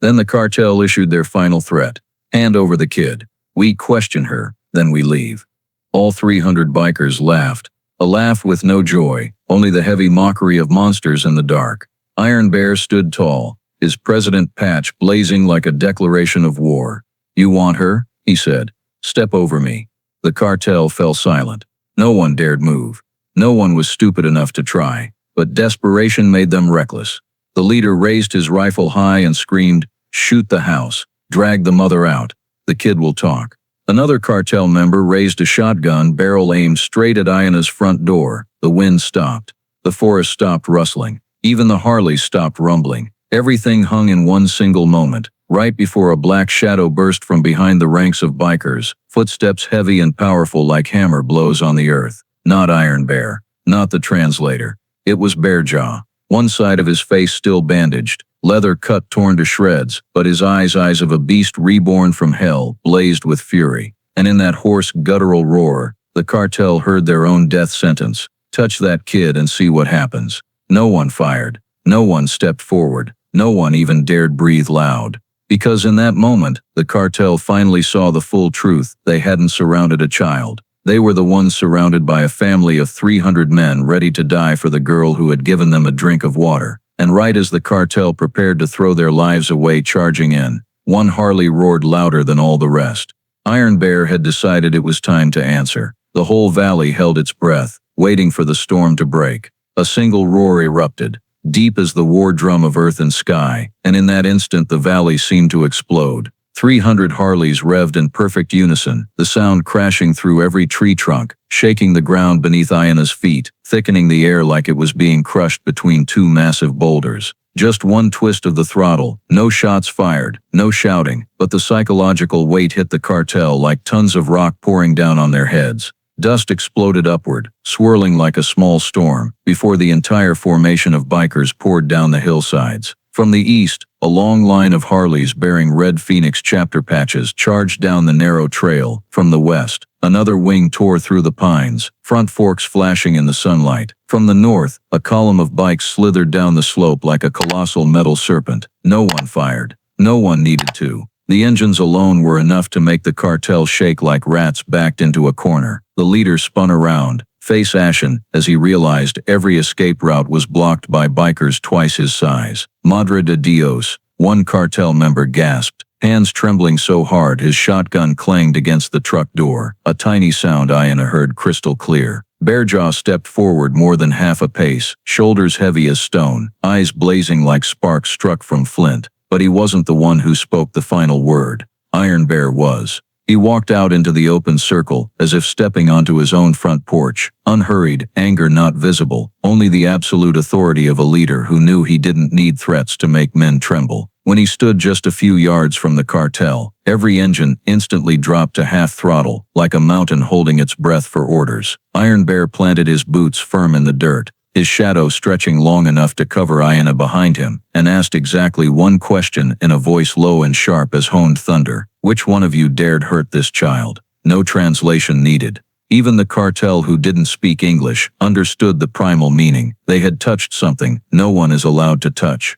Then the cartel issued their final threat. Hand over the kid. We question her, then we leave. All 300 bikers laughed. A laugh with no joy, only the heavy mockery of monsters in the dark. Iron Bear stood tall, his president patch blazing like a declaration of war. You want her? He said. Step over me. The cartel fell silent. No one dared move. No one was stupid enough to try, but desperation made them reckless. The leader raised his rifle high and screamed, shoot the house, drag the mother out. The kid will talk. Another cartel member raised a shotgun barrel aimed straight at Aiyana's front door. The wind stopped. The forest stopped rustling. Even the Harleys stopped rumbling. Everything hung in one single moment, right before a black shadow burst from behind the ranks of bikers, footsteps heavy and powerful like hammer blows on the earth. Not Iron Bear, not the translator. It was Bearjaw. One side of his face still bandaged, leather cut torn to shreds, but his eyes of a beast reborn from hell, blazed with fury. And in that hoarse, guttural roar, the cartel heard their own death sentence. Touch that kid and see what happens. No one fired. No one stepped forward. No one even dared breathe loud. Because in that moment, the cartel finally saw the full truth. They hadn't surrounded a child. They were the ones surrounded by a family of 300 men ready to die for the girl who had given them a drink of water. And right as the cartel prepared to throw their lives away charging in, one Harley roared louder than all the rest. Iron Bear had decided it was time to answer. The whole valley held its breath, waiting for the storm to break. A single roar erupted, deep as the war drum of earth and sky, and in that instant the valley seemed to explode. 300 Harleys revved in perfect unison, the sound crashing through every tree trunk, shaking the ground beneath Aiyana's feet, thickening the air like it was being crushed between two massive boulders. Just one twist of the throttle, no shots fired, no shouting, but the psychological weight hit the cartel like tons of rock pouring down on their heads. Dust exploded upward, swirling like a small storm, before the entire formation of bikers poured down the hillsides. From the east, a long line of Harleys bearing red Phoenix chapter patches charged down the narrow trail. From the west, another wing tore through the pines, front forks flashing in the sunlight. From the north, a column of bikes slithered down the slope like a colossal metal serpent. No one fired. No one needed to. The engines alone were enough to make the cartel shake like rats backed into a corner. The leader spun around, face ashen, as he realized every escape route was blocked by bikers twice his size. Madre de Dios, one cartel member gasped, hands trembling so hard his shotgun clanged against the truck door, a tiny sound Aiyana heard crystal clear. Bearjaw stepped forward more than half a pace, shoulders heavy as stone, eyes blazing like sparks struck from flint. But he wasn't the one who spoke the final word. Iron Bear was. He walked out into the open circle, as if stepping onto his own front porch, unhurried, anger not visible, only the absolute authority of a leader who knew he didn't need threats to make men tremble. When he stood just a few yards from the cartel, every engine instantly dropped to half throttle, like a mountain holding its breath for orders. Iron Bear planted his boots firm in the dirt, his shadow stretching long enough to cover Aiyana behind him, and asked exactly one question in a voice low and sharp as honed thunder. Which one of you dared hurt this child? No translation needed. Even the cartel who didn't speak English understood the primal meaning. They had touched something no one is allowed to touch.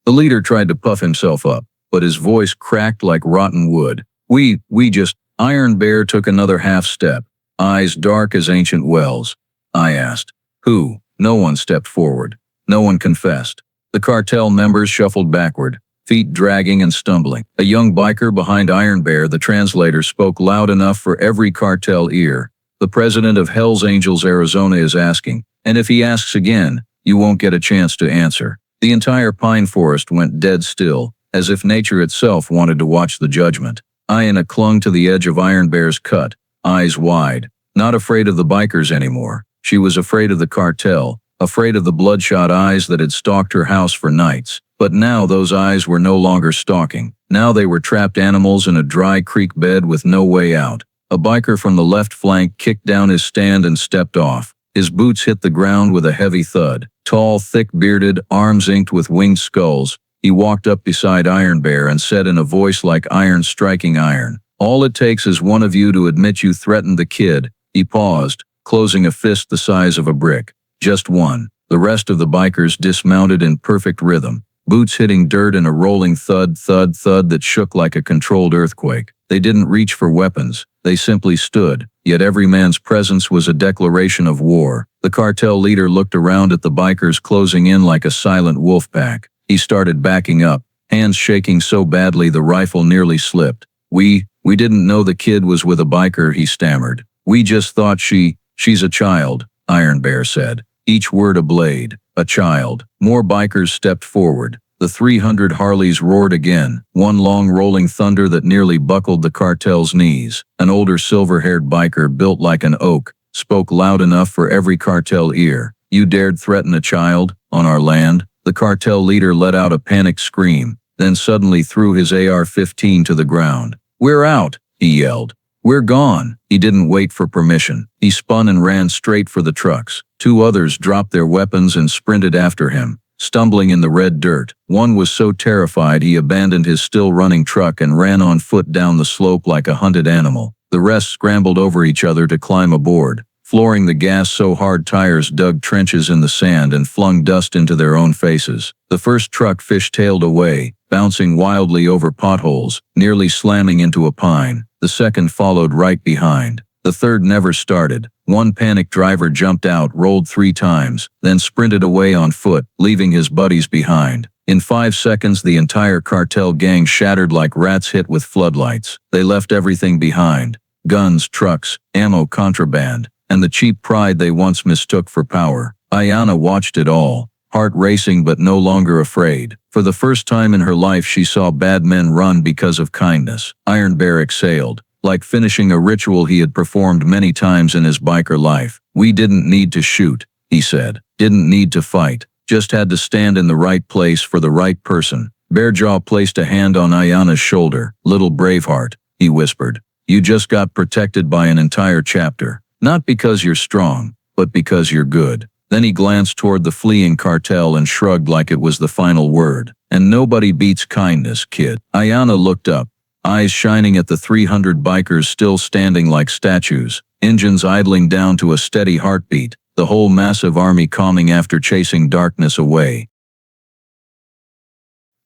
The leader tried to puff himself up, but his voice cracked like rotten wood. We just, Iron Bear took another half step, eyes dark as ancient wells. I asked, who? No one stepped forward. No one confessed. The cartel members shuffled backward, feet dragging and stumbling. A young biker behind Iron Bear, the translator, spoke loud enough for every cartel ear. The president of Hells Angels, Arizona is asking, and if he asks again, you won't get a chance to answer. The entire pine forest went dead still, as if nature itself wanted to watch the judgment. Aiyana clung to the edge of Iron Bear's cut, eyes wide, not afraid of the bikers anymore. She was afraid of the cartel, afraid of the bloodshot eyes that had stalked her house for nights. But now those eyes were no longer stalking. Now they were trapped animals in a dry creek bed with no way out. A biker from the left flank kicked down his stand and stepped off. His boots hit the ground with a heavy thud. Tall, thick-bearded, arms inked with winged skulls, he walked up beside Iron Bear and said in a voice like iron striking iron, "All it takes is one of you to admit you threatened the kid." He paused, closing a fist the size of a brick. Just one. The rest of the bikers dismounted in perfect rhythm, boots hitting dirt in a rolling thud, thud, thud that shook like a controlled earthquake. They didn't reach for weapons. They simply stood, yet every man's presence was a declaration of war. The cartel leader looked around at the bikers closing in like a silent wolf pack. He started backing up, hands shaking so badly the rifle nearly slipped. We didn't know the kid was with a biker," he stammered. "We just thought she's a child," Iron Bear said, each word a blade. A child. More bikers stepped forward. The 300 Harleys roared again, one long rolling thunder that nearly buckled the cartel's knees. An older silver-haired biker built like an oak spoke loud enough for every cartel ear. "You dared threaten a child? On our land?" The cartel leader let out a panicked scream, then suddenly threw his AR-15 to the ground. "We're out," he yelled. "We're gone." He didn't wait for permission. He spun and ran straight for the trucks. Two others dropped their weapons and sprinted after him, stumbling in the red dirt. One was so terrified he abandoned his still-running truck and ran on foot down the slope like a hunted animal. The rest scrambled over each other to climb aboard, flooring the gas so hard tires dug trenches in the sand and flung dust into their own faces. The first truck fish-tailed away, bouncing wildly over potholes, nearly slamming into a pine. The second followed right behind. The third never started. One panicked driver jumped out, rolled 3 times, then sprinted away on foot, leaving his buddies behind. In 5 seconds, the entire cartel gang shattered like rats hit with floodlights. They left everything behind: guns, trucks, ammo, contraband, and the cheap pride they once mistook for power. Aiyana watched it all, heart racing but no longer afraid. For the first time in her life, she saw bad men run because of kindness. Iron Bear exhaled, like finishing a ritual he had performed many times in his biker life. "We didn't need to shoot," he said. "Didn't need to fight. Just had to stand in the right place for the right person." Bearjaw placed a hand on Aiyana's shoulder. "Little Braveheart," he whispered. "You just got protected by an entire chapter. Not because you're strong, but because you're good." Then he glanced toward the fleeing cartel and shrugged like it was the final word. "And nobody beats kindness, kid." Aiyana looked up, eyes shining at the 300 bikers still standing like statues, engines idling down to a steady heartbeat, the whole massive army calming after chasing darkness away.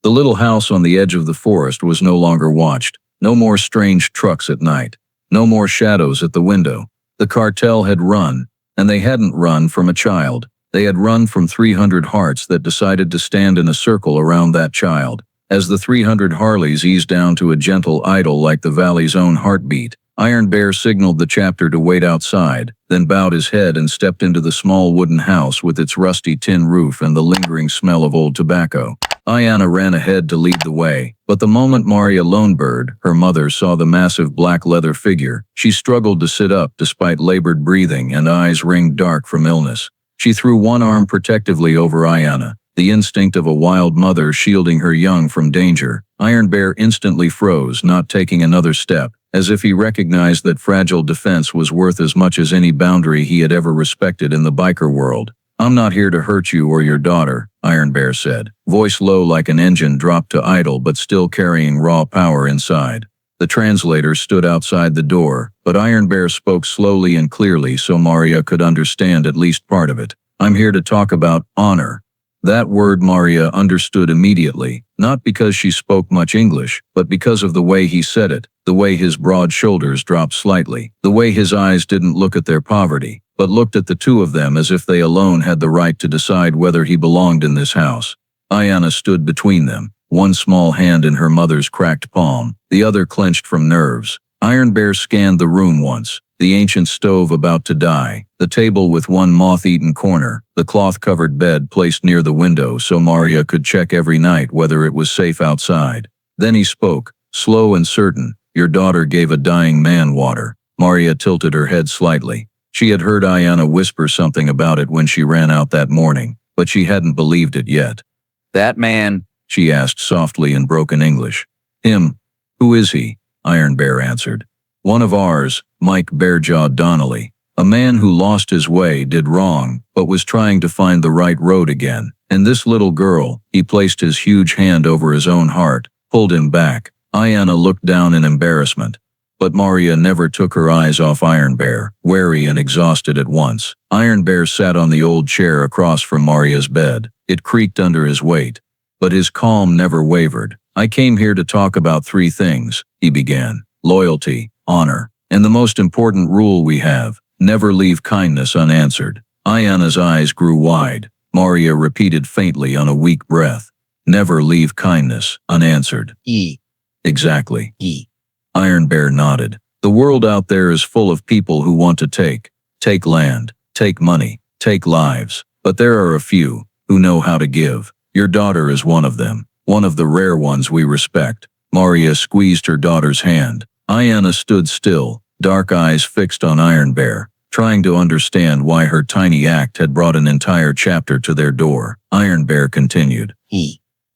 The little house on the edge of the forest was no longer watched. No more strange trucks at night. No more shadows at the window. The cartel had run, and they hadn't run from a child. They had run from 300 hearts that decided to stand in a circle around that child. As the 300 Harleys eased down to a gentle idle like the valley's own heartbeat, Iron Bear signaled the chapter to wait outside, then bowed his head and stepped into the small wooden house with its rusty tin roof and the lingering smell of old tobacco. Aiyana ran ahead to lead the way, but the moment Aiyana Lonebird, her mother, saw the massive black leather figure, she struggled to sit up despite labored breathing and eyes ringed dark from illness. She threw one arm protectively over Aiyana, the instinct of a wild mother shielding her young from danger. Iron Bear instantly froze, not taking another step, as if he recognized that fragile defense was worth as much as any boundary he had ever respected in the biker world. "I'm not here to hurt you or your daughter," Iron Bear said, voice low like an engine dropped to idle but still carrying raw power inside. The translator stood outside the door, but Iron Bear spoke slowly and clearly so Maria could understand at least part of it. "I'm here to talk about honor." That word Maria understood immediately, not because she spoke much English, but because of the way he said it, the way his broad shoulders dropped slightly, the way his eyes didn't look at their poverty, but looked at the two of them as if they alone had the right to decide whether he belonged in this house. Aiyana stood between them, one small hand in her mother's cracked palm, the other clenched from nerves. Iron Bear scanned the room once, the ancient stove about to die, the table with one moth-eaten corner, the cloth-covered bed placed near the window so Maria could check every night whether it was safe outside. Then he spoke, slow and certain. "Your daughter gave a dying man water." Maria tilted her head slightly. She had heard Aiyana whisper something about it when she ran out that morning, but she hadn't believed it yet. "That man?" she asked softly in broken English. "Him? Who is he?" Iron Bear answered. "One of ours, Mike Bearjaw Donnelly. A man who lost his way, did wrong, but was trying to find the right road again. And this little girl," he placed his huge hand over his own heart, pulled him back. Aiyana looked down in embarrassment. But Maria never took her eyes off Iron Bear, wary and exhausted at once. Iron Bear sat on the old chair across from Maria's bed. It creaked under his weight. But his calm never wavered. "I came here to talk about 3 things, he began. "Loyalty, honor, and the most important rule we have, never leave kindness unanswered." Aiyana's eyes grew wide. Maria repeated faintly on a weak breath. "Never leave kindness unanswered." Exactly. Iron Bear nodded. "The world out there is full of people who want to take land, take money, take lives. But there are a few who know how to give. Your daughter is one of them, one of the rare ones we respect." Maria squeezed her daughter's hand. Aiyana stood still, dark eyes fixed on Iron Bear, trying to understand why her tiny act had brought an entire chapter to their door. Iron Bear continued.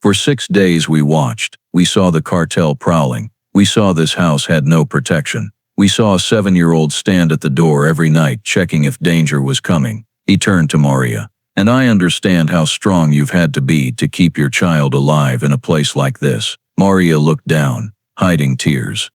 "For 6 days we watched. We saw the cartel prowling. We saw this house had no protection. We saw a 7-year-old stand at the door every night checking if danger was coming." He turned to Maria. "And I understand how strong you've had to be to keep your child alive in a place like this." Maria looked down, hiding tears.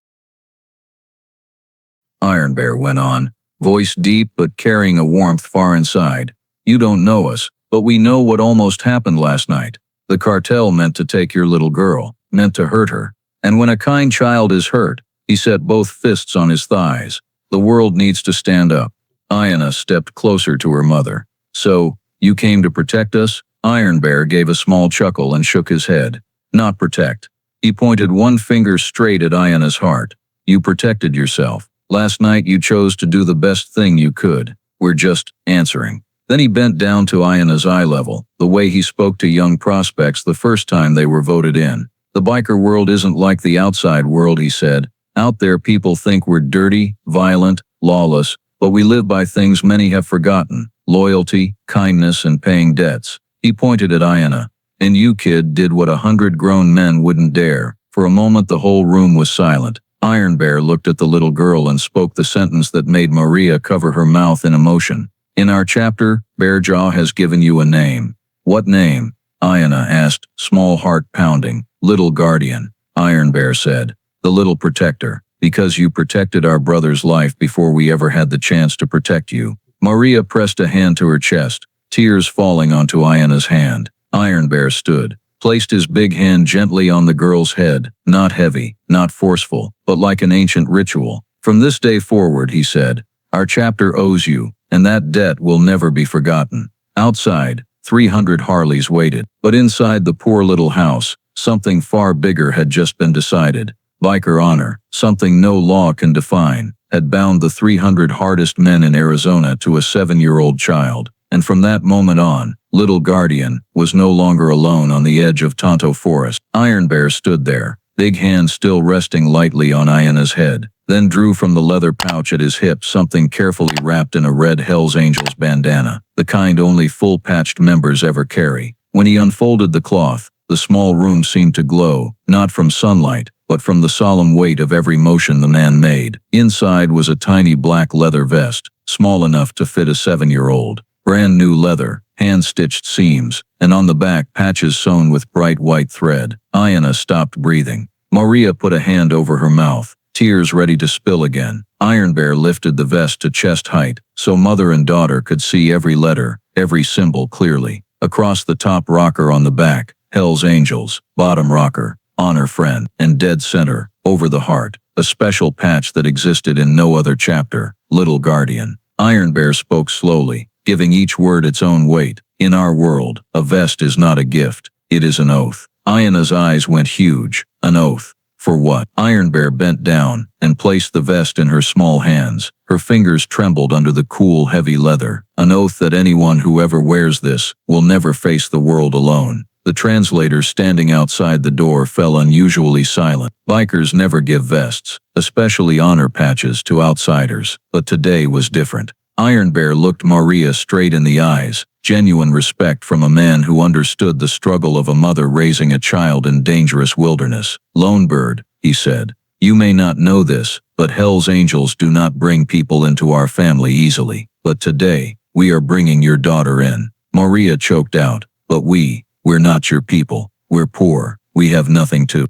Iron Bear went on, voice deep but carrying a warmth far inside. "You don't know us, but we know what almost happened last night. The cartel meant to take your little girl, meant to hurt her. And when a kind child is hurt," he set both fists on his thighs, "the world needs to stand up." Aiyana stepped closer to her mother. "So, you came to protect us?" Iron Bear gave a small chuckle and shook his head. "Not protect." He pointed one finger straight at Aiyana's heart. "You protected yourself. Last night you chose to do the best thing you could. We're just answering." Then he bent down to Aiyana's eye level, the way he spoke to young prospects the first time they were voted in. "The biker world isn't like the outside world," he said. "Out there people think we're dirty, violent, lawless, but we live by things many have forgotten. Loyalty, kindness, and paying debts." He pointed at Aiyana. "And you, kid, did what 100 grown men wouldn't dare." For a moment the whole room was silent. Iron Bear looked at the little girl and spoke the sentence that made Maria cover her mouth in emotion. "In our chapter, Bearjaw has given you a name." "What name?" Aiyana asked, small heart pounding. "Little Guardian," Iron Bear said. "The Little Protector, because you protected our brother's life before we ever had the chance to protect you." Maria pressed a hand to her chest, tears falling onto Aiyana's hand. Iron Bear stood, placed his big hand gently on the girl's head, not heavy, not forceful, but like an ancient ritual. "From this day forward," he said, "our chapter owes you, and that debt will never be forgotten." Outside, 300 Harleys waited, but inside the poor little house, something far bigger had just been decided. Biker honor, something no law can define, had bound the 300 hardest men in Arizona to a 7-year-old child. And from that moment on, Little Guardian was no longer alone on the edge of Tonto Forest. Iron Bear stood there, big hand still resting lightly on Aiyana's head, then drew from the leather pouch at his hip something carefully wrapped in a red Hells Angels bandana, the kind only full-patched members ever carry. When he unfolded the cloth, the small room seemed to glow, not from sunlight, but from the solemn weight of every motion the man made. Inside was a tiny black leather vest, small enough to fit a 7-year-old. Brand new leather, hand-stitched seams, and on the back patches sewn with bright white thread. Aiyana stopped breathing. Maria put a hand over her mouth, tears ready to spill again. Iron Bear lifted the vest to chest height, so mother and daughter could see every letter, every symbol clearly. Across the top rocker on the back, Hell's Angels, bottom rocker, honor friend, and dead center, over the heart, a special patch that existed in no other chapter, little guardian. Iron Bear spoke slowly, giving each word its own weight. In our world, a vest is not a gift, it is an oath. Aiyana's eyes went huge. An oath. For what? Iron Bear bent down and placed the vest in her small hands. Her fingers trembled under the cool, heavy leather. An oath that anyone who ever wears this will never face the world alone. The translator standing outside the door fell unusually silent. Bikers never give vests, especially honor patches, to outsiders, but today was different. Iron Bear looked Maria straight in the eyes, genuine respect from a man who understood the struggle of a mother raising a child in dangerous wilderness. "Lonebird," he said, "you may not know this, but Hell's Angels do not bring people into our family easily. But today, we are bringing your daughter in." Maria choked out, "But we're not your people. We're poor. We have nothing to."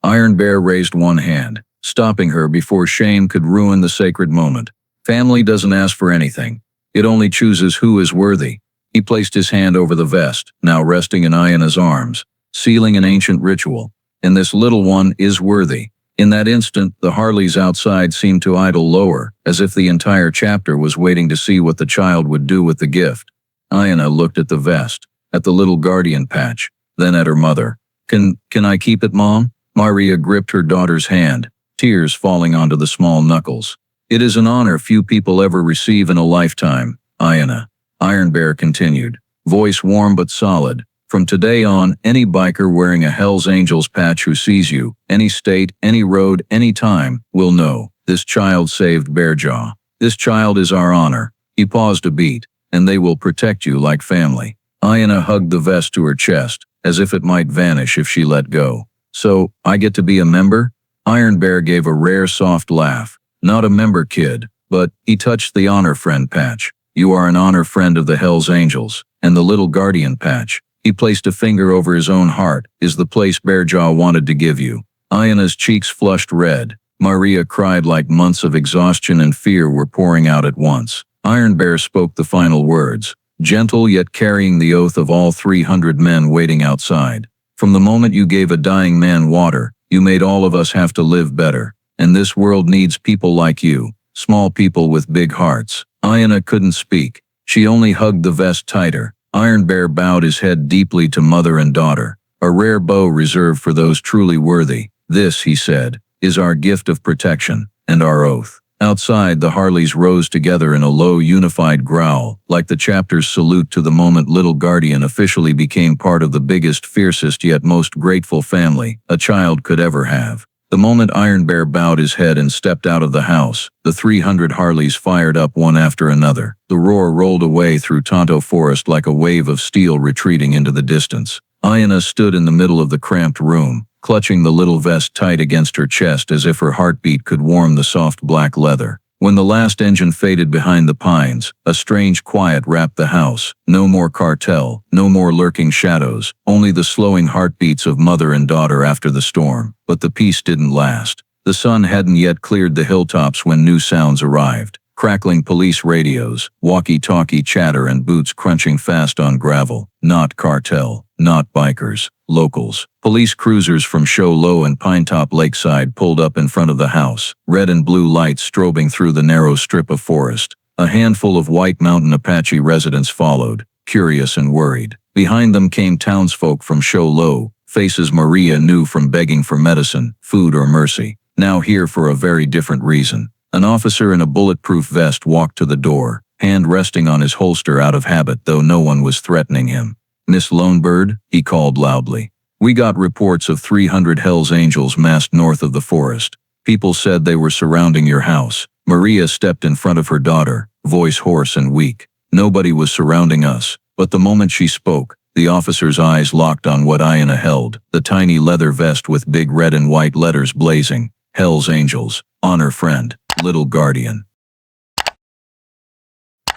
Iron Bear raised one hand, stopping her before shame could ruin the sacred moment. Family doesn't ask for anything. It only chooses who is worthy. He placed his hand over the vest, now resting in Aiyana's arms, sealing an ancient ritual. And this little one is worthy. In that instant, the Harleys outside seemed to idle lower, as if the entire chapter was waiting to see what the child would do with the gift. Aiyana looked at the vest, at the little guardian patch, then at her mother. Can I keep it, Mom?" Maria gripped her daughter's hand, tears falling onto the small knuckles. "It is an honor few people ever receive in a lifetime, Aiyana," Iron Bear continued, voice warm but solid. "From today on, any biker wearing a Hell's Angels patch who sees you, any state, any road, any time, will know. This child saved Bearjaw. This child is our honor." He paused a beat. "And they will protect you like family." Aiyana hugged the vest to her chest, as if it might vanish if she let go. "So, I get to be a member?" Iron Bear gave a rare soft laugh. "Not a member, kid, but," he touched the honor friend patch. "You are an honor friend of the Hell's Angels, and the little guardian patch," he placed a finger over his own heart, "is the place Bearjaw wanted to give you." Aiyana's cheeks flushed red. Maria cried like months of exhaustion and fear were pouring out at once. Iron Bear spoke the final words, gentle yet carrying the oath of all 300 men waiting outside. "From the moment you gave a dying man water, you made all of us have to live better. And this world needs people like you, small people with big hearts." Aiyana couldn't speak. She only hugged the vest tighter. Iron Bear bowed his head deeply to mother and daughter. "A rare bow reserved for those truly worthy. This," he said, "is our gift of protection, and our oath." Outside, the Harleys rose together in a low, unified growl, like the chapter's salute to the moment little guardian officially became part of the biggest, fiercest yet most grateful family a child could ever have. The moment Iron Bear bowed his head and stepped out of the house, the 300 Harleys fired up one after another. The roar rolled away through Tonto Forest like a wave of steel retreating into the distance. Aiyana stood in the middle of the cramped room, clutching the little vest tight against her chest as if her heartbeat could warm the soft black leather. When the last engine faded behind the pines, a strange quiet wrapped the house. No more cartel, no more lurking shadows, only the slowing heartbeats of mother and daughter after the storm. But the peace didn't last. The sun hadn't yet cleared the hilltops when new sounds arrived. Crackling police radios, walkie-talkie chatter and boots crunching fast on gravel. Not cartel, not bikers, locals. Police cruisers from Show Low and Pinetop Lakeside pulled up in front of the house, red and blue lights strobing through the narrow strip of forest. A handful of White Mountain Apache residents followed, curious and worried. Behind them came townsfolk from Show Low, faces Maria knew from begging for medicine, food or mercy, now here for a very different reason. An officer in a bulletproof vest walked to the door, hand resting on his holster out of habit though no one was threatening him. "Miss Lonebird," he called loudly. "We got reports of 300 Hell's Angels massed north of the forest. People said they were surrounding your house." Maria stepped in front of her daughter, voice hoarse and weak. "Nobody was surrounding us." But the moment she spoke, the officer's eyes locked on what Aiyana held, the tiny leather vest with big red and white letters blazing. Hell's Angels, honor friend, little guardian.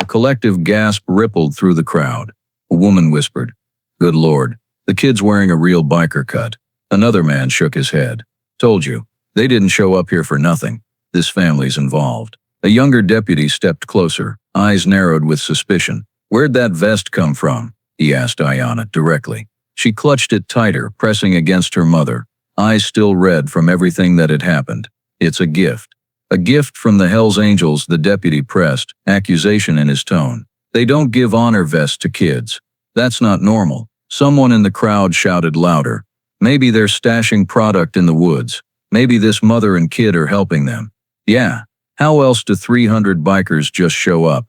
A collective gasp rippled through the crowd. A woman whispered, "Good Lord, the kid's wearing a real biker cut." Another man shook his head. "Told you, they didn't show up here for nothing. This family's involved." A younger deputy stepped closer, eyes narrowed with suspicion. "Where'd that vest come from?" he asked Aiyana directly. She clutched it tighter, pressing against her mother, eyes still red from everything that had happened. "It's a gift. A gift from the Hells Angels," the deputy pressed, accusation in his tone. "They don't give honor vests to kids. That's not normal." Someone in the crowd shouted louder. "Maybe they're stashing product in the woods. Maybe this mother and kid are helping them." "Yeah. How else do 300 bikers just show up?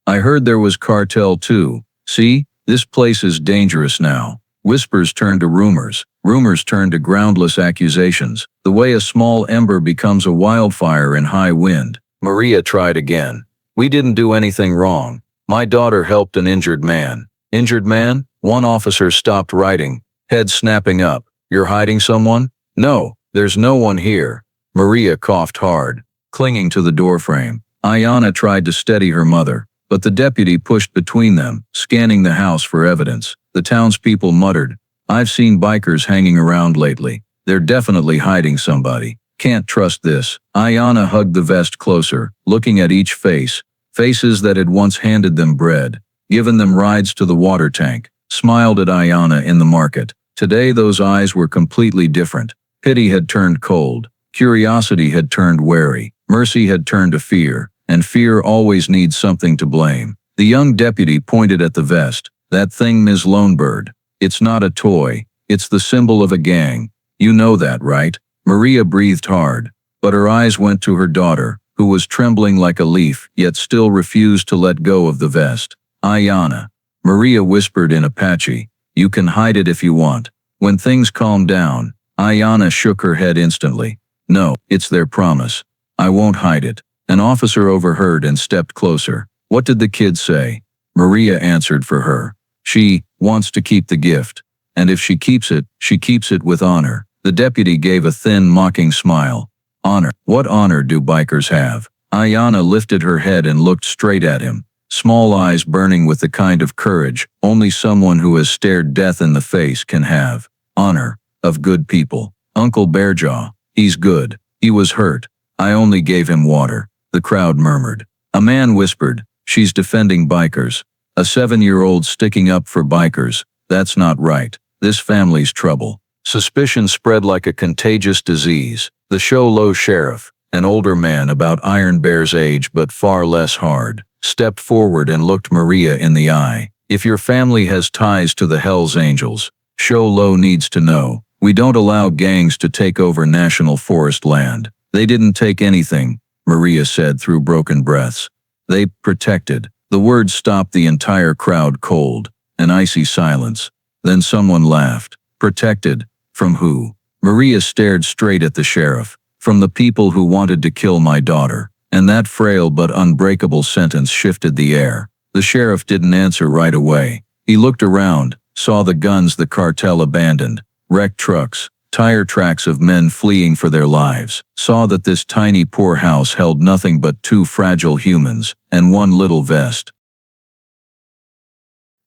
I heard there was cartel too. See, this place is dangerous now." Whispers turned to rumors. Rumors turned to groundless accusations, the way a small ember becomes a wildfire in high wind. Maria tried again. "We didn't do anything wrong. My daughter helped an injured man." "Injured man?" One officer stopped writing, head snapping up. "You're hiding someone?" "No, there's no one here." Maria coughed hard, clinging to the doorframe. Aiyana tried to steady her mother, but the deputy pushed between them, scanning the house for evidence. The townspeople muttered, "I've seen bikers hanging around lately. They're definitely hiding somebody. Can't trust this." Aiyana hugged the vest closer, looking at each face, faces that had once handed them bread, given them rides to the water tank, smiled at Aiyana in the market. Today those eyes were completely different. Pity had turned cold, curiosity had turned wary, mercy had turned to fear, and fear always needs something to blame. The young deputy pointed at the vest. "That thing, Ms. Lonebird. It's not a toy. It's the symbol of a gang. You know that, right?" Maria breathed hard, but her eyes went to her daughter, who was trembling like a leaf, yet still refused to let go of the vest. "Aiyana," Maria whispered in Apache, "you can hide it if you want." When things calmed down, Aiyana shook her head instantly. "No, it's their promise. I won't hide it." An officer overheard and stepped closer. "What did the kid say?" Maria answered for her. "She wants to keep the gift. And if she keeps it with honor." The deputy gave a thin, mocking smile. "Honor? What honor do bikers have?" Aiyana lifted her head and looked straight at him, small eyes burning with the kind of courage only someone who has stared death in the face can have. "Honor of good people. Uncle Bearjaw, he's good. He was hurt. I only gave him water." The crowd murmured. A man whispered, "She's defending bikers. A 7-year-old sticking up for bikers. That's not right. This family's trouble." Suspicion spread like a contagious disease. The Show Low sheriff, an older man about Iron Bear's age but far less hard, stepped forward and looked Maria in the eye. "If your family has ties to the Hells Angels, Show Low needs to know. We don't allow gangs to take over national forest land." "They didn't take anything," Maria said through broken breaths. "They protected." The words stopped the entire crowd cold, an icy silence. Then someone laughed. "Protected? From who?" Maria stared straight at the sheriff. "From the people who wanted to kill my daughter." And that frail but unbreakable sentence shifted the air. The sheriff didn't answer right away. He looked around, saw the guns the cartel abandoned, wrecked trucks, tire tracks of men fleeing for their lives, saw that this tiny poor house held nothing but 2 fragile humans and 1 little vest.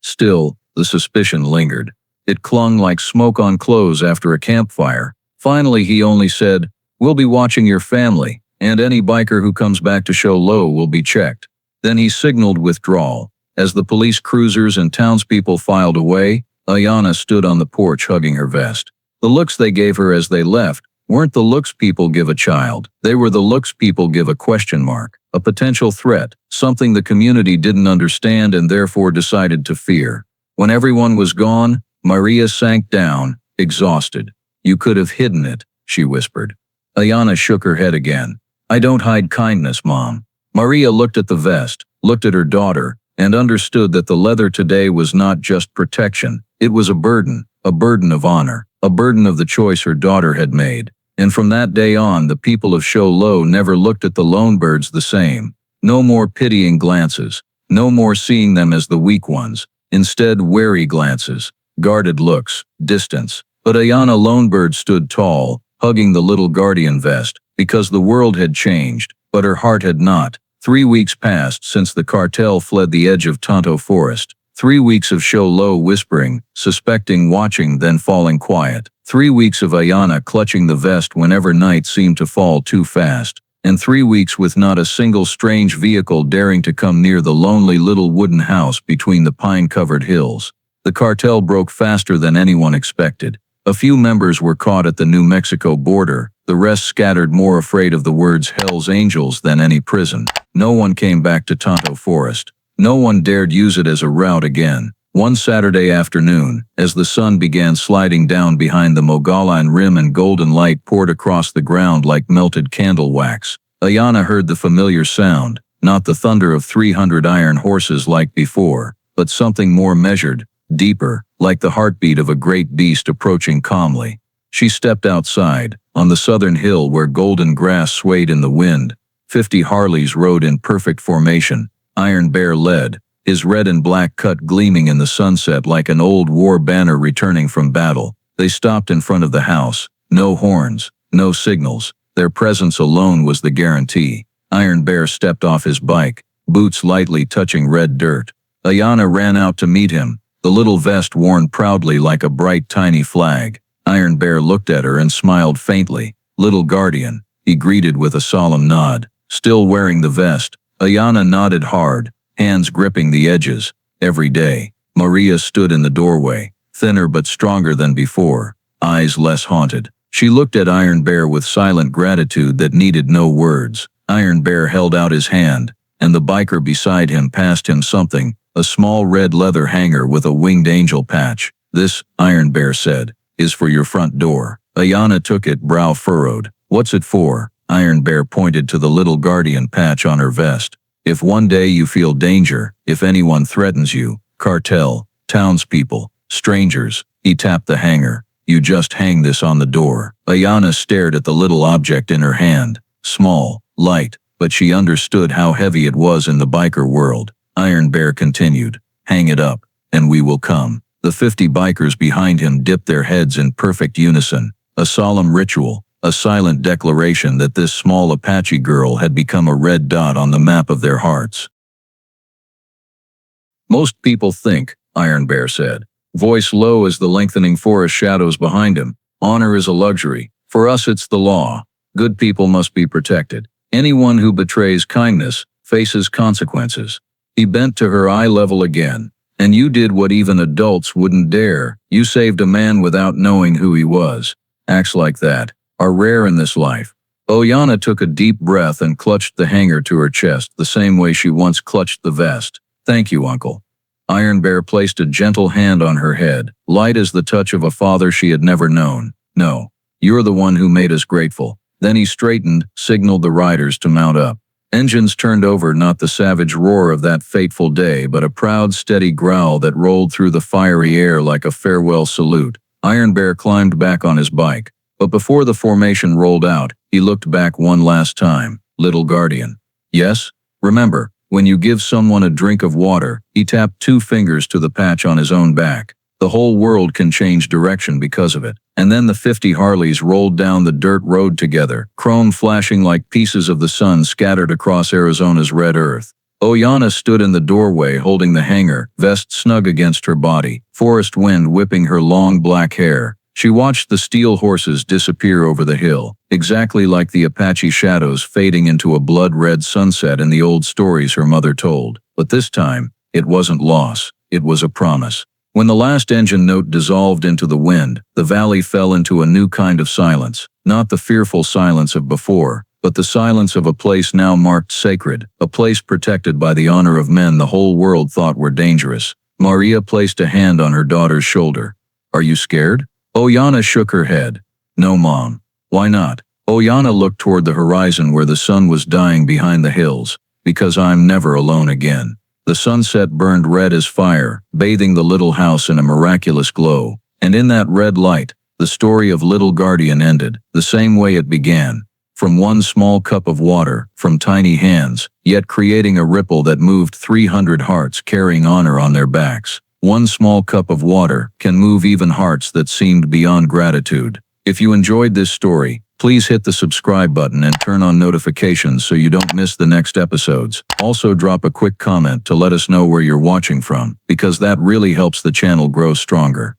Still, the suspicion lingered. It clung like smoke on clothes after a campfire. Finally he only said, "We'll be watching your family, and any biker who comes back to Show Low will be checked." Then he signaled withdrawal. As the police cruisers and townspeople filed away, Aiyana stood on the porch hugging her vest. The looks they gave her as they left weren't the looks people give a child. They were the looks people give a question mark, a potential threat, something the community didn't understand and therefore decided to fear. When everyone was gone, Maria sank down, exhausted. "You could have hidden it," she whispered. Aiyana shook her head again. "I don't hide kindness, Mom." Maria looked at the vest, looked at her daughter, and understood that the leather today was not just protection. It was a burden of honor, a burden of the choice her daughter had made. And from that day on, the people of Show Low never looked at the Lonebirds the same. No more pitying glances, no more seeing them as the weak ones. Instead, wary glances, guarded looks, distance. But Aiyana Lonebird stood tall, hugging the little guardian vest, because the world had changed, but her heart had not. 3 weeks passed since the cartel fled the edge of Tonto Forest. 3 weeks of Show Low whispering, suspecting, watching, then falling quiet. 3 weeks of Aiyana clutching the vest whenever night seemed to fall too fast. and 3 weeks with not a single strange vehicle daring to come near the lonely little wooden house between the pine-covered hills. The cartel broke faster than anyone expected. A few members were caught at the New Mexico border, the rest scattered more afraid of the words Hell's Angels than any prison. No one came back to Tonto Forest. No one dared use it as a route again. One Saturday afternoon, as the sun began sliding down behind the Mogollon Rim and golden light poured across the ground like melted candle wax, Aiyana heard the familiar sound, not the thunder of 300 iron horses like before, but something more measured, deeper, like the heartbeat of a great beast approaching calmly. She stepped outside, on the southern hill where golden grass swayed in the wind. 50 Harleys rode in perfect formation. Iron Bear led, his red and black cut gleaming in the sunset like an old war banner returning from battle. They stopped in front of the house. No horns, no signals. Their presence alone was the guarantee. Iron Bear stepped off his bike, boots lightly touching red dirt. Aiyana ran out to meet him, the little vest worn proudly like a bright tiny flag. Iron Bear looked at her and smiled faintly. "Little guardian," he greeted with a solemn nod. Still wearing the vest, Aiyana nodded hard, hands gripping the edges. Every day, Maria stood in the doorway, thinner but stronger than before, eyes less haunted. She looked at Iron Bear with silent gratitude that needed no words. Iron Bear held out his hand, and the biker beside him passed him something, a small red leather hanger with a winged angel patch. "This," Iron Bear said, "is for your front door." Aiyana took it, brow furrowed. "What's it for?" Iron Bear pointed to the little guardian patch on her vest. "If one day you feel danger, if anyone threatens you, cartel, townspeople, strangers," he tapped the hanger, "you just hang this on the door." Aiyana stared at the little object in her hand. Small, light, but she understood how heavy it was in the biker world. Iron Bear continued, "Hang it up, and we will come." The 50 bikers behind him dipped their heads in perfect unison, a solemn ritual, a silent declaration that this small Apache girl had become a red dot on the map of their hearts. "Most people think," Iron Bear said, voice low as the lengthening forest shadows behind him, "honor is a luxury. For us it's the law. Good people must be protected. Anyone who betrays kindness faces consequences." He bent to her eye level again. "And you did what even adults wouldn't dare. You saved a man without knowing who he was. Acts like that are rare in this life." Aiyana took a deep breath and clutched the hanger to her chest the same way she once clutched the vest. "Thank you, Uncle." Iron Bear placed a gentle hand on her head, light as the touch of a father she had never known. "No, you're the one who made us grateful." Then he straightened, signaled the riders to mount up. Engines turned over, not the savage roar of that fateful day, but a proud, steady growl that rolled through the fiery air like a farewell salute. Iron Bear climbed back on his bike, but before the formation rolled out, he looked back one last time. "Little guardian." "Yes? Remember, when you give someone a drink of water," he tapped 2 fingers to the patch on his own back. "The whole world can change direction because of it." And then the 50 Harleys rolled down the dirt road together, chrome flashing like pieces of the sun scattered across Arizona's red earth. Aiyana stood in the doorway holding the hanger, vest snug against her body, forest wind whipping her long black hair. She watched the steel horses disappear over the hill, exactly like the Apache shadows fading into a blood-red sunset in the old stories her mother told. But this time, it wasn't loss, it was a promise. When the last engine note dissolved into the wind, the valley fell into a new kind of silence, not the fearful silence of before, but the silence of a place now marked sacred, a place protected by the honor of men the whole world thought were dangerous. Maria placed a hand on her daughter's shoulder. "Are you scared?" Aiyana shook her head. "No, Mom." "Why not?" Aiyana looked toward the horizon where the sun was dying behind the hills. "Because I'm never alone again." The sunset burned red as fire, bathing the little house in a miraculous glow. And in that red light, the story of Little Guardian ended, the same way it began. From one small cup of water, from tiny hands, yet creating a ripple that moved 300 hearts carrying honor on their backs. One small cup of water can move even hearts that seemed beyond gratitude. If you enjoyed this story, please hit the subscribe button and turn on notifications so you don't miss the next episodes. Also drop a quick comment to let us know where you're watching from, because that really helps the channel grow stronger.